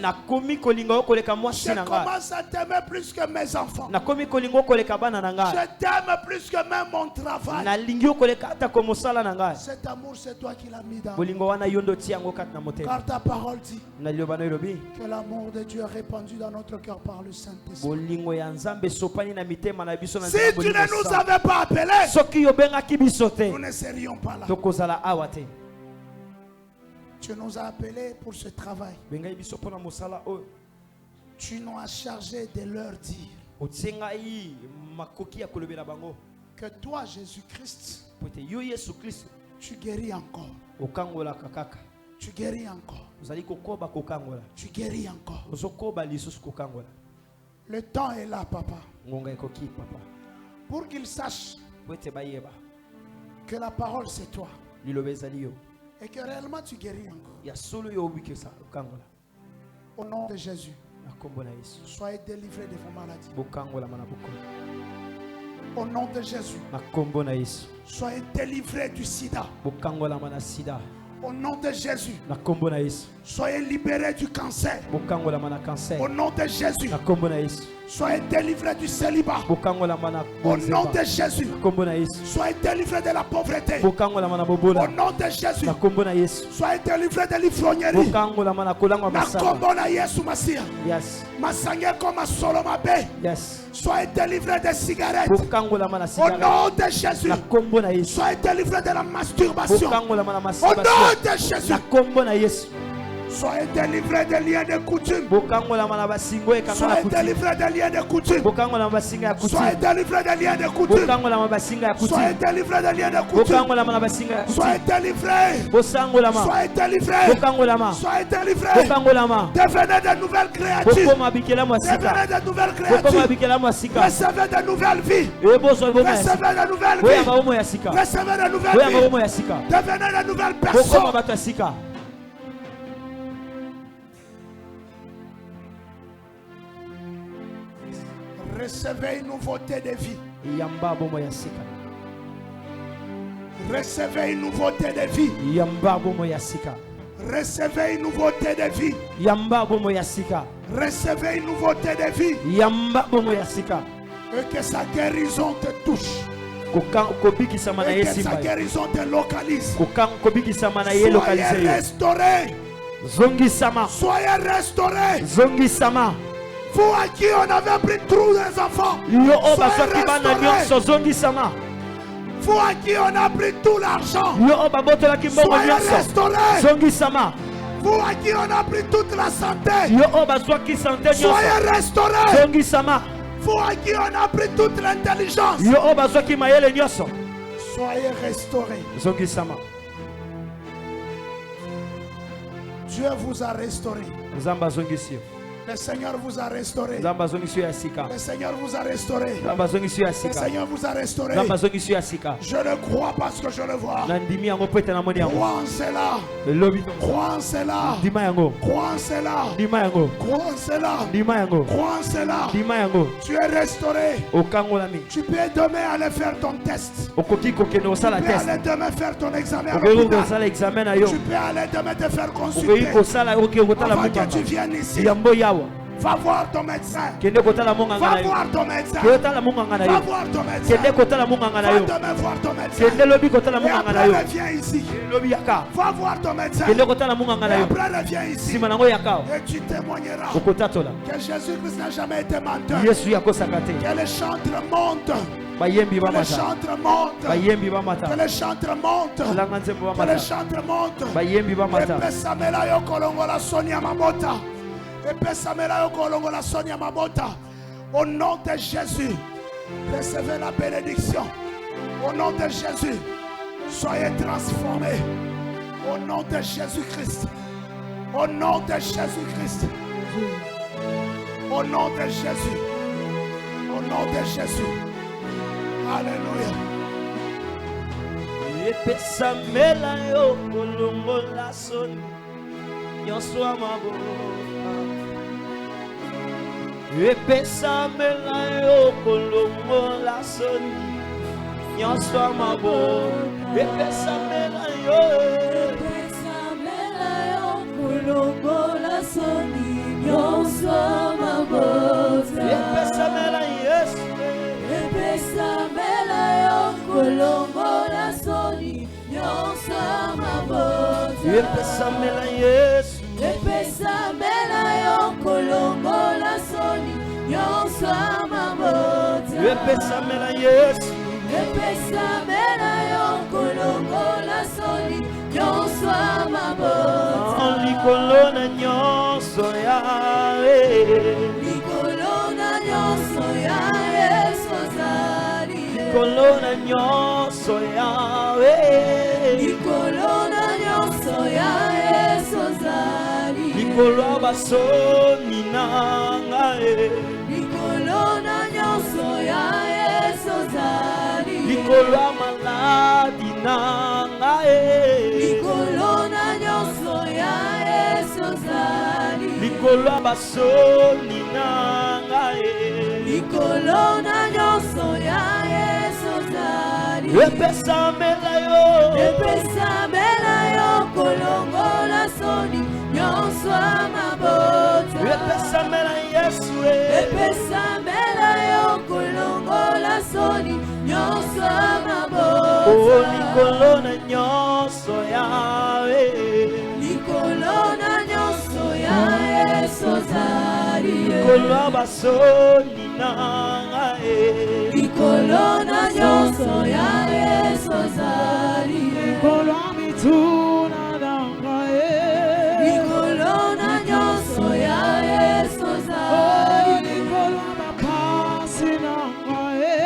commence à t'aimer plus que mes enfants. Je t'aime plus que même mon travail. Cet amour, c'est toi qui l'as mis dans moi. Car ta parole dit que l'amour de Dieu est répandu dans notre cœur par le Saint-Esprit. Si tu ne nous avais pas appelés, nous ne serions pas là. Tu nous as appelés pour ce travail. Tu nous as chargé de leur dire que toi, Jésus-Christ, tu guéris encore. Tu guéris encore. Tu guéris encore. Le temps est là, papa. Pour qu'ils sachent que la parole, c'est toi. Et que réellement tu guéris encore. Au nom de Jésus, soyez délivrés de vos maladies. Au nom de Jésus, soyez délivrés du sida. Au nom de Jésus, soyez libérés du cancer. Au nom de Jésus, soyez délivrés du célibat. Au nom de Jésus, soyez délivrés de la pauvreté. Au nom de Jésus, soyez délivrés de l'ivrognerie. Soyez délivrés des cigarettes. Au nom de Jésus, soyez délivrés de la masturbation. Au nom de Jésus, soyez délivrés des liens de coutume. Soyez délivrés des liens de coutume. Soyez délivrés des liens de coutume. Soyez délivrés des liens de coutume. Soyez délivrés. Soyez délivrés. Soyez délivrés. Devenez de nouvelles créatures. Devenez de nouvelles créatures. Recevez de nouvelles vies. Recevez de nouvelles vies. Recevez de nouvelles vies. Devenez de nouvelles personnes. Recevez une nouveauté de vie. Recevez une nouveauté de vie. Recevez une nouveauté de vie. Recevez une nouveauté de vie. Et que sa guérison te touche. Et que sa guérison te localise. Soyez restaurés. Soyez restaurés. Vous à qui on avait pris trop des enfants, soyez restaurés. Vous à qui on a pris tout l'argent, soyez restaurés. Vous à qui on a pris toute la santé, soyez restaurés. Vous à qui on a pris toute l'intelligence, soyez restaurés. Dieu vous a restauré. Le Seigneur vous a restauré. Le Seigneur vous a restauré. Le Seigneur vous a restauré. Je le crois parce que je le vois. Crois en cela. Crois en cela. Crois en cela. Crois en cela. Crois en cela. Tu es restauré. Tu peux demain aller faire ton test. Tu peux aller demain faire ton examen. Tu peux aller demain te faire consulter. Avant que tu viennes ici. Va voir ton médecin. Va voir ton médecin. Va voir ton médecin. Va demain voir ton médecin. Et après reviens ici. Va voir ton médecin. Et après reviens ici. Et tu témoigneras que Jésus-Christ n'a jamais été menteur. Que les chantres montent. Que les chantres montent. Que les chantres montent. Que les chantres montent. Et pesamela yo kolongola Sonia Mabota. Et pesamela yo kolongola Sonia Mabota. Au nom de Jésus, recevez la bénédiction. Au nom de Jésus, soyez transformés. Au nom de Jésus-Christ. Au nom de Jésus-Christ. Au nom de Jésus. Au nom de Jésus. Alléluia. Epesamela yo kolongola Soni nyonso mabota. Epesamela yo kolongola Soni nyonso mabota. Epesamela yo kolongola Soni nyonso mabota. Epesamela Yesu. Epesamela yo kolongola Soni nyonso mabota. Epesamela Yesu. Epesamela yo kolongola Soni nyonso mabota. Epesamela Yesu. Epesamela yo kolongola Soni nyonso mabota. Likolona nyonso yawe. Likolona nyonso yawe sozali. Likolona nyonso yawe. Likolona nyonso yawe sozali. Likolwa basoni nangae. Likolona nyonso yawe sozali. Likolwa maladi nangae. Likolona nyonso yawe sozali. Likolwa basoni nangae. Likolona nyonso yawe sozali. Epesamela yo. Epesamela yo kolongola Soni nyonso mabota. Epesamela Yesu. Epesamela yo kolongola Soni nyonso mabota. Oh, likolona nyonso yawe. Likolona nyonso yawe sozali. Likolwa basoni nangae. Likolona nyonso yawe sozali. Likolwa mituna nangae. Likolona nyonso yawe sozali. Likolwa mapasi nangae.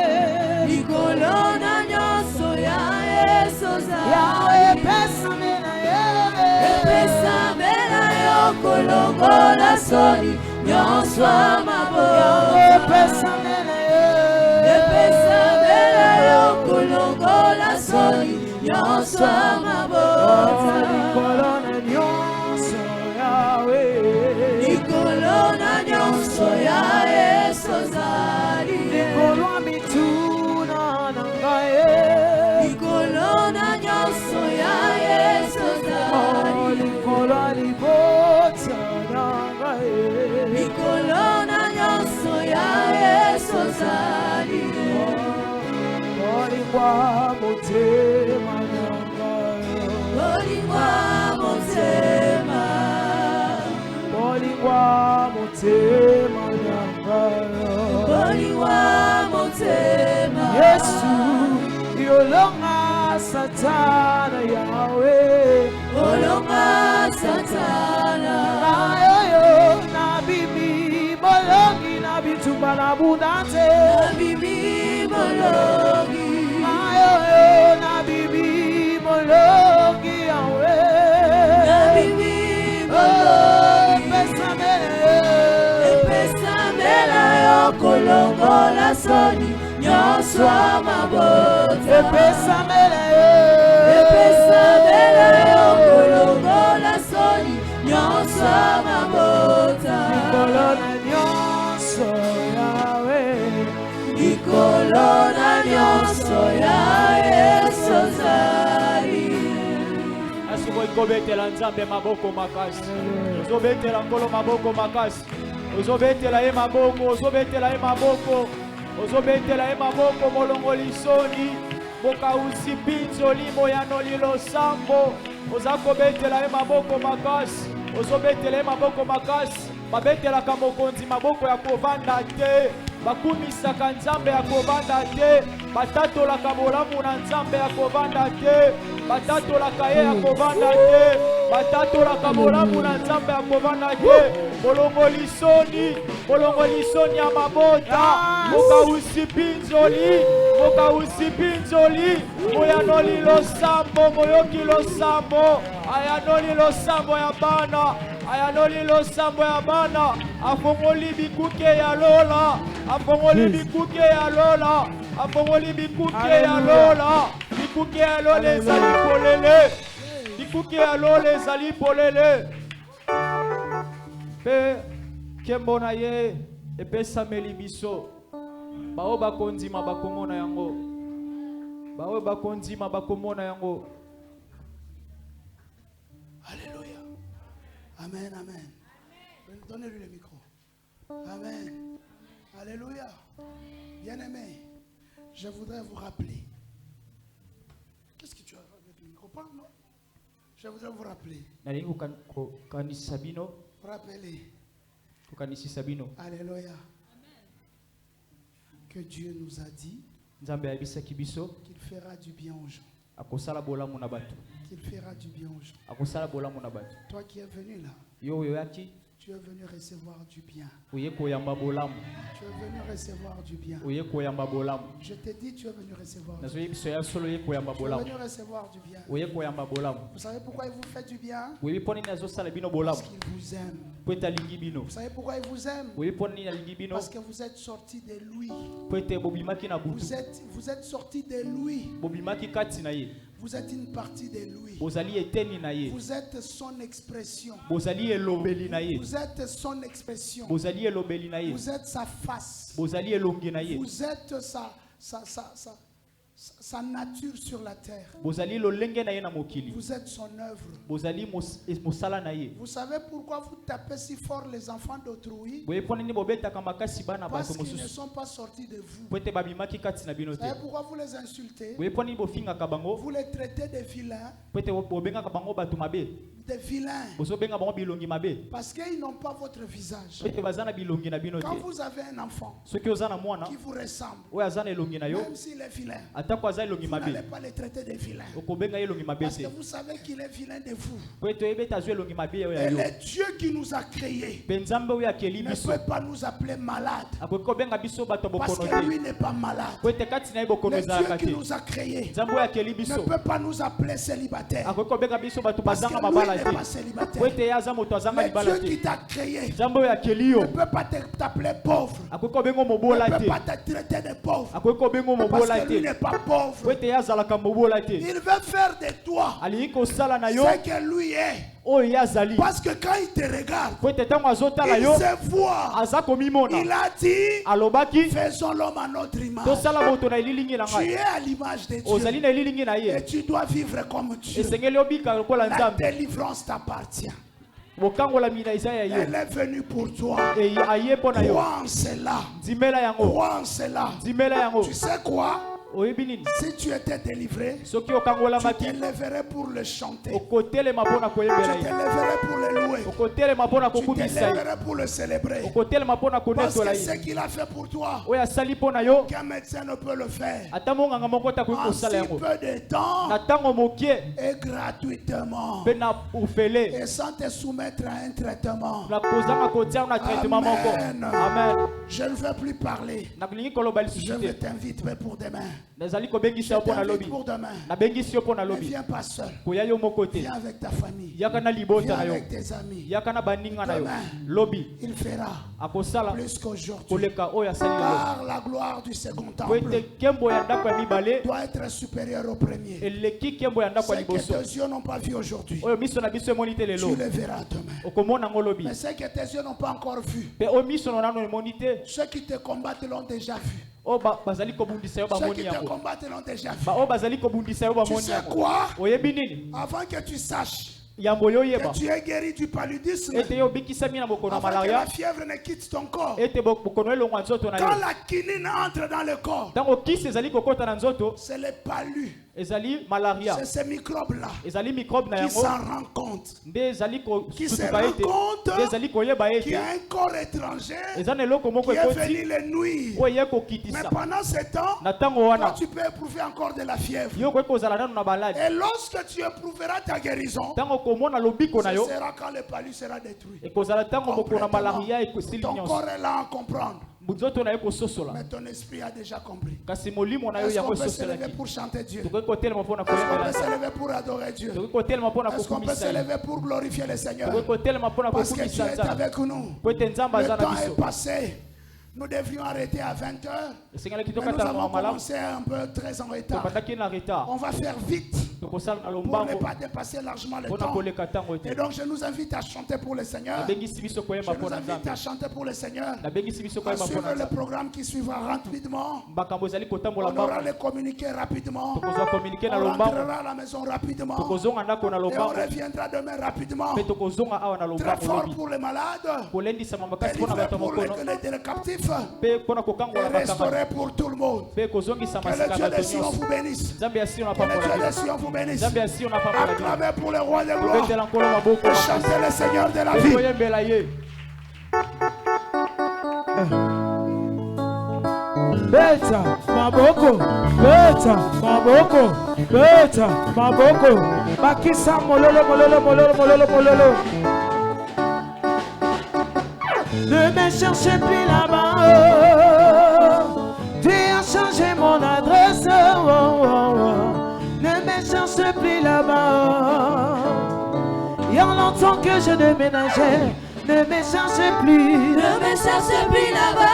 Likolona nyonso yawe sozali. Yawe pesamela yawe. Pesamela yo kolongola Soni nyonso mabota. Pesamela yo. Pesamela yo kolongola Soni nyonso mabota. Likolona nyonso yawe. Likolona nyonso yawe sozali. Likolwa mituna nangae. Likolona nyonso yawe sozali. Likolwa libota nangae. Likolona nyonso yawe sozali. Olingwa motema nangae. Olingwa motema. Olingwa motema nangae. Olingwa motema. Yesu yolonga Satana yawe. Olonga Satana. na abundance. Na bibi mologi. Ayo na bibi mologi awe. Na bibi mologi. Epesamela yo kolongola soni nyonso mabota. Epesamela yo kolongola soni nyonso mabota. Nikolona nyonso yawe. Nikolona nyonso yawe sozali. Asiko ikobetela nzambe maboko makasi. Ozobetela nkolo maboko makasi. Ozobetela ye maboko, ozobetela ye maboko. Ozobetela ye maboko molongoli soni. Boka usipinzo limo ya nolilo sambo. Ozakobetela ye maboko makasi. Ozobetela ye maboko makasi. Babetela kamokonzi maboko ya kovanda te. Bakumisaka nzambe ya kovanda te. Batatolaka bolamu na nzambe ya kovanda te. Batatolaka ye ya kovanda te. Batatolaka bolamu na nzambe ya kovanda te. Bolongoli soni ya mabota. Moka usipinzoli. Moka usipinzoli. Moyanoli lo sambo. Moyoki lo sambo. Ayanoli lo sambo ya bana. Ayanoli lo sambo ya bana. Afongoli bikuke ya lola. Afongoli bikuke ya lola. Afongoli bikuke ya lola. Bikuke ya lola ezali polele. Bikuke ya lola ezali polele. Pe kembo na ye epesameli biso. Bao bakondima bakomona yango. Bao bakondima bakomona yango. Alléluia. Amen, amen. Donnez-lui le micro. Amen. Alléluia. Bien-aimé, je voudrais vous rappeler. Qu'est-ce que tu as avec le micro? Non. Je voudrais vous rappeler. Rappelez. Alléluia. Que Dieu nous a dit qu'il fera du bien aux gens. Qu'il fera du bien aux gens. Toi qui es venu là, tu es venu recevoir du bien. Tu es venu recevoir du bien. Je t'ai dit, tu es venu recevoir du bien. Tu es venu recevoir du bien. Vous savez pourquoi il vous fait du bien? Parce qu'il vous aime. Vous savez pourquoi il vous aime? Parce que vous êtes sortis de lui. Vous êtes sortis de lui. Vous êtes une partie de lui. Vous êtes son expression. Vous êtes son expression. Vous êtes sa face. Vous êtes sa nature sur la terre. Vous êtes son œuvre. Vous savez pourquoi vous tapez si fort les enfants d'autrui? Parce qu'ils ne sont pas sortis de vous. Vous savez pourquoi vous les insultez? Vous les traitez de vilains. Des vilains. Parce qu'ils n'ont pas votre visage. Quand vous avez un enfant qui vous ressemble, même s'il est vilain, vous n'allez pas les traiter de vilains. Parce que vous savez qu'il est vilain de vous. Et le Dieu qui nous a créés ne peut pas nous appeler malades. Parce que lui n'est pas malade. Le Dieu qui nous a créés ne peut pas nous appeler célibataires. Parce que lui n'est pas célibataire. Le Dieu qui t'a créé ne peut pas t'appeler pauvre. Ne peut pas te traiter de pauvre. Parce que lui n'est pas pauvre. Il veut faire de toi ce que lui est. Parce que quand il te regarde, il se voit. Il a dit, faisons l'homme à notre image. Tu es à l'image de Dieu. Et tu dois vivre comme Dieu. La délivrance t'appartient. Elle est venue pour toi. Crois en cela. Crois en cela. Tu sais quoi? Si tu étais délivré, tu t'élèverais pour le chanter. Tu t'élèverais pour le louer. Tu t'élèverais pour le célébrer. Parce que ce qu'il a fait pour toi, qu'un médecin ne peut le faire. En si peu de temps et gratuitement. Et sans te soumettre à un traitement. Amen. Amen. Je ne veux plus parler. Je veux t'inviter pour demain. Je t'invite pour demain. Ne viens pas seul. Viens avec ta famille. Viens avec tes amis. Demain, il fera plus qu'aujourd'hui. Car la gloire du second temple doit être supérieure au premier. Ce que tes yeux n'ont pas vu aujourd'hui, tu le verras demain. Mais ce que tes yeux n'ont pas encore vu, ceux qui te combattent l'ont déjà vu. Ceux qui te combattent l'ont déjà vu. Tu sais quoi? Avant que tu saches que tu es guéri du paludisme, avant que la fièvre ne quitte ton corps, quand la quinine entre dans le corps, c'est le palud. C'est ces microbes-là qui s'en rendent compte. Qui se rendent compte qu'il y a un corps étranger qui est venu les nuire. Mais pendant ce temps, toi, tu peux éprouver encore de la fièvre. Et lorsque tu éprouveras ta guérison, ce sera quand le palud sera détruit. Ton corps est là à comprendre. Mais ton esprit a déjà compris. Est-ce qu'on peut se lever pour chanter Dieu? Est-ce qu'on peut se lever pour adorer Dieu? Est-ce qu'on peut se lever pour glorifier le Seigneur? Parce que Dieu est avec nous. Le temps est passé. Nous devions arrêter à 20h. Mais nous avons commencé un peu très en retard. On va faire vite pour ne pas dépasser largement le temps. Et donc je nous invite à chanter pour le Seigneur. Je nous invite à chanter pour le Seigneur. Suivre le programme qui suivra rapidement. On aura les communiqués rapidement. On rentrera à la maison rapidement. Et on reviendra demain rapidement. Très fort pour les malades. Délivré pour les captifs. Et restauré pour tout le monde. Que le Dieu des Sion vous bénisse. Que le Dieu des Sion vous bénisse. Acclamez pour le roi de gloire. Chantez le Seigneur de la vie. Beta, maboko, beta, maboko, beta, maboko. Bakisa mololo, mololo, mololo, mololo, mololo. Ne me cherchez plus là-bas, tu as changé mon adresse. Ne me cherchez plus là-bas, il y a longtemps que je déménageais. Ne me cherchez plus, ne me cherchez plus là-bas,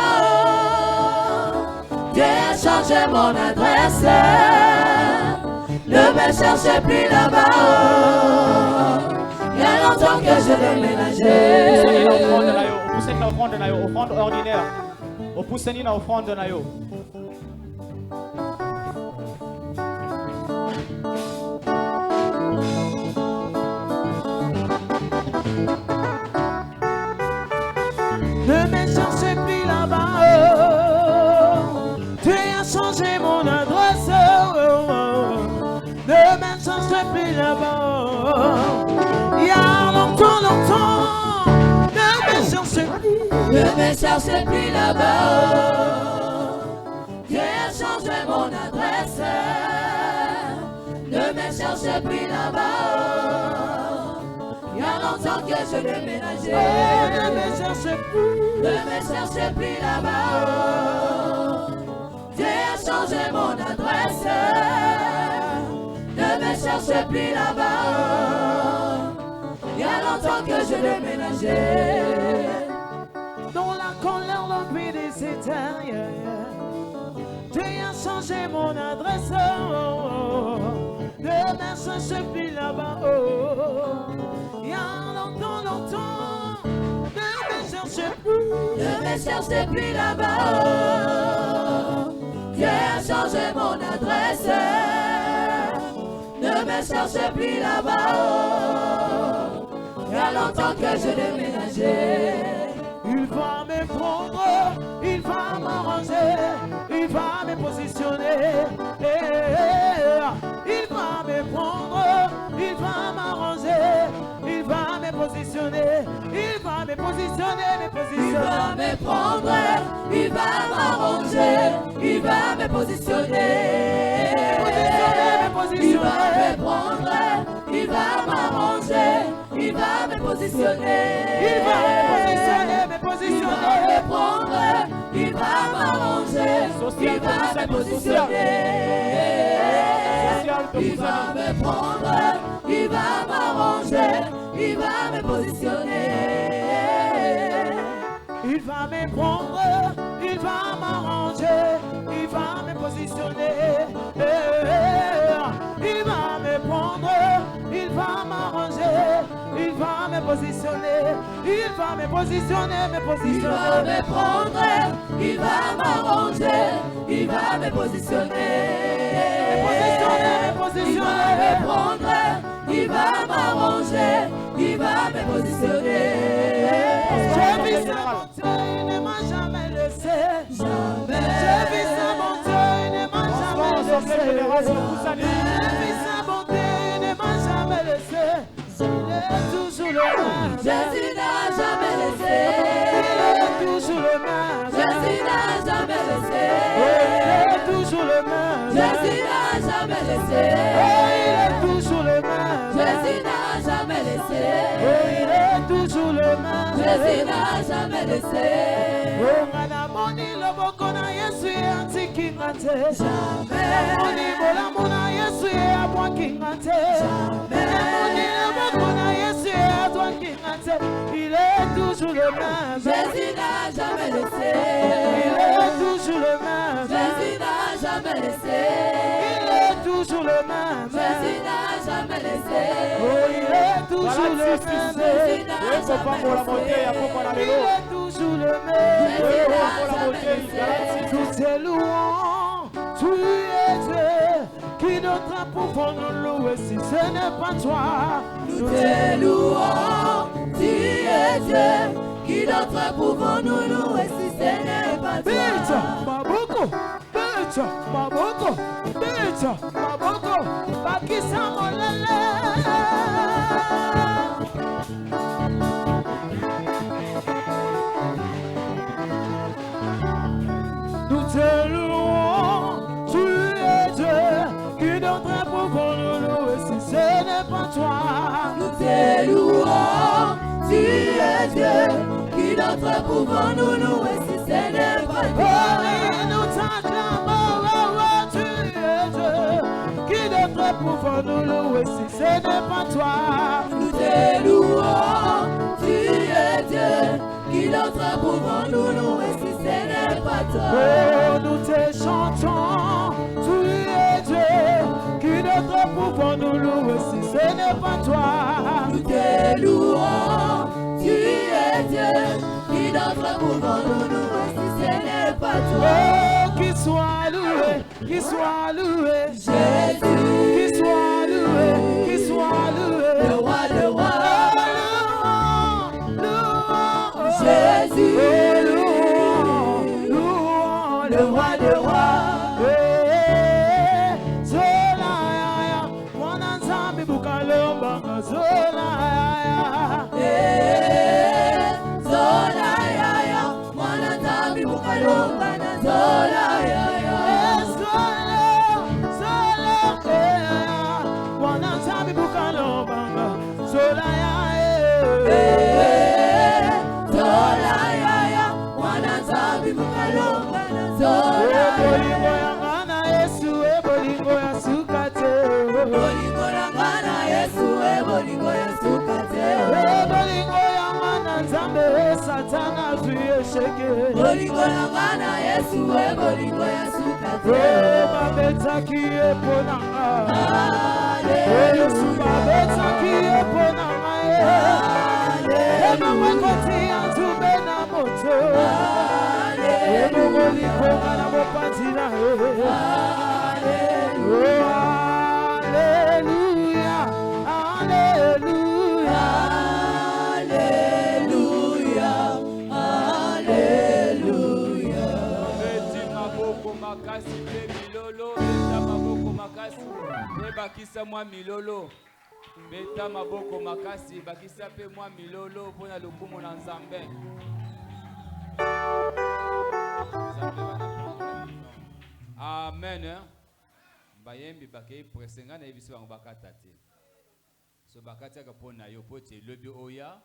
tu as changé mon adresse. Ne me cherchez plus là-bas, il y a longtemps que je déménageais. Opuseni na offrande na yo, offrande ordinaire. Opuseni na offrande na yo. Ne me cherchez plus là-bas, tu as changé mon adresse. Ne me cherchez plus là-bas, il y a longtemps, longtemps. Ne me cherchez plus là-bas, Dieu a changé mon adresse. Ne me cherchez plus là-bas, il y a longtemps que je déménageais. Ne me cherchez plus, ne me cherchez plus là-bas, Dieu a changé mon adresse. Ne me cherchez plus là-bas, il y a longtemps que je déménageais. Dans la colère, l'envie des éternels, tu as changé mon adresse. Ne me cherchez plus là-bas, il y a longtemps, longtemps. Ne me cherchez plus, ne me cherchez plus là-bas, tu as changé mon adresse. Ne me cherchez plus là-bas, il y a longtemps que je déménageais. Il va me prendre, il va m'arranger, il va me positionner. Il va me prendre, il va m'arranger, il va me positionner, il va me positionner, me positionner. Il va me prendre, il va m'arranger, il va me positionner. Il va me prendre, il va m'arranger, il va me positionner. Il va me positionner, me positionner. Il va me prendre, il va m'arranger, il va me positionner. Il va me prendre, il va m'arranger, il va me positionner. Il va me prendre, il va m'arranger, il va me positionner. Il va me prendre, il va m'arranger, il va me positionner. Il va me positionner, me positionner. Il va me prendre, il va m'arranger, il va me positionner. Il va me prendre, il va m'arranger, il va me positionner. J'ai vu sa bonté, il ne m'a jamais laissé. Jamais. J'ai vu sa bonté, il ne m'a jamais laissé. J'ai vu sa bonté, il ne m'a jamais laissé. Il est toujours le même. Jésus n'a jamais laissé. Il est toujours le même. Jésus n'a jamais laissé. Il est toujours le même. Jésus n'a jamais laissé. Il est toujours le même. Jésus n'a jamais laissé. Il est toujours le même. Jésus n'a jamais laissé. Moni loboko na Yesu antikinga te. Jamais. Moni bolamu na Yesu abwakinga te. Moni loboko na Yesu atwakinga te. Il est toujours le même. Jésus n'a jamais laissé. Il est toujours le même. Jésus n'a jamais laissé. Il est toujours le même. Jésus n'a jamais laissé. Oh, il est toujours le même. Jésus n'a jamais laissé. Il est toujours le même. Tout est louant, tu es Dieu. Qui d'autre pour nous louer si ce n'est pas toi? Nous te louons, tu es Dieu. Qui d'autre pouvons nous louer si ce n'est pas toi? Bita, Maboko, Bita, Maboko, Bita, Maboko, Bakisa Molele. Nous te louons, tu es Dieu. Qui d'autre pouvons nous louer si ce n'est pas toi? Nous te louons, tu es Dieu. Qui d'autre pouvons nous louer si ce n'est pas toi? Oh, nous t'acclamons, oh, tu es Dieu. Qui d'autre pouvons nous louer si ce n'est pas toi? Nous te louons, tu es Dieu. Qui d'autre pouvons nous louer si ce n'est pas toi? Oh, nous te chantons, tu es Dieu. Qui d'autre pouvons nous louer si ce n'est pas toi? Nous te louons, tu es Dieu. Qui d'autre pouvons nous louer si ce n'est pas toi? Oh, qu'il soit loué, qu'il soit loué. Jésus, Qu'il soit loué, qu'il soit loué. le roi, le roi. Jésus, le roi des rois. Bolingo na ngana Yesu we bolingo ya sukate. Babeta ki eponanga. Yesu babeta ki eponanga. Ema mwekoti anzube na moto. Ema bolingo na mopatina. Hallelujah, hallelujah, hallelujah. bakisa mwa milolo. Beta maboko makasi bakisa pe mwa milolo pona lokumu na Nzambe. Amen. Bayembi bakei presenga na ebiso bango bakata te. So bakati akapona yo pote lobi oya.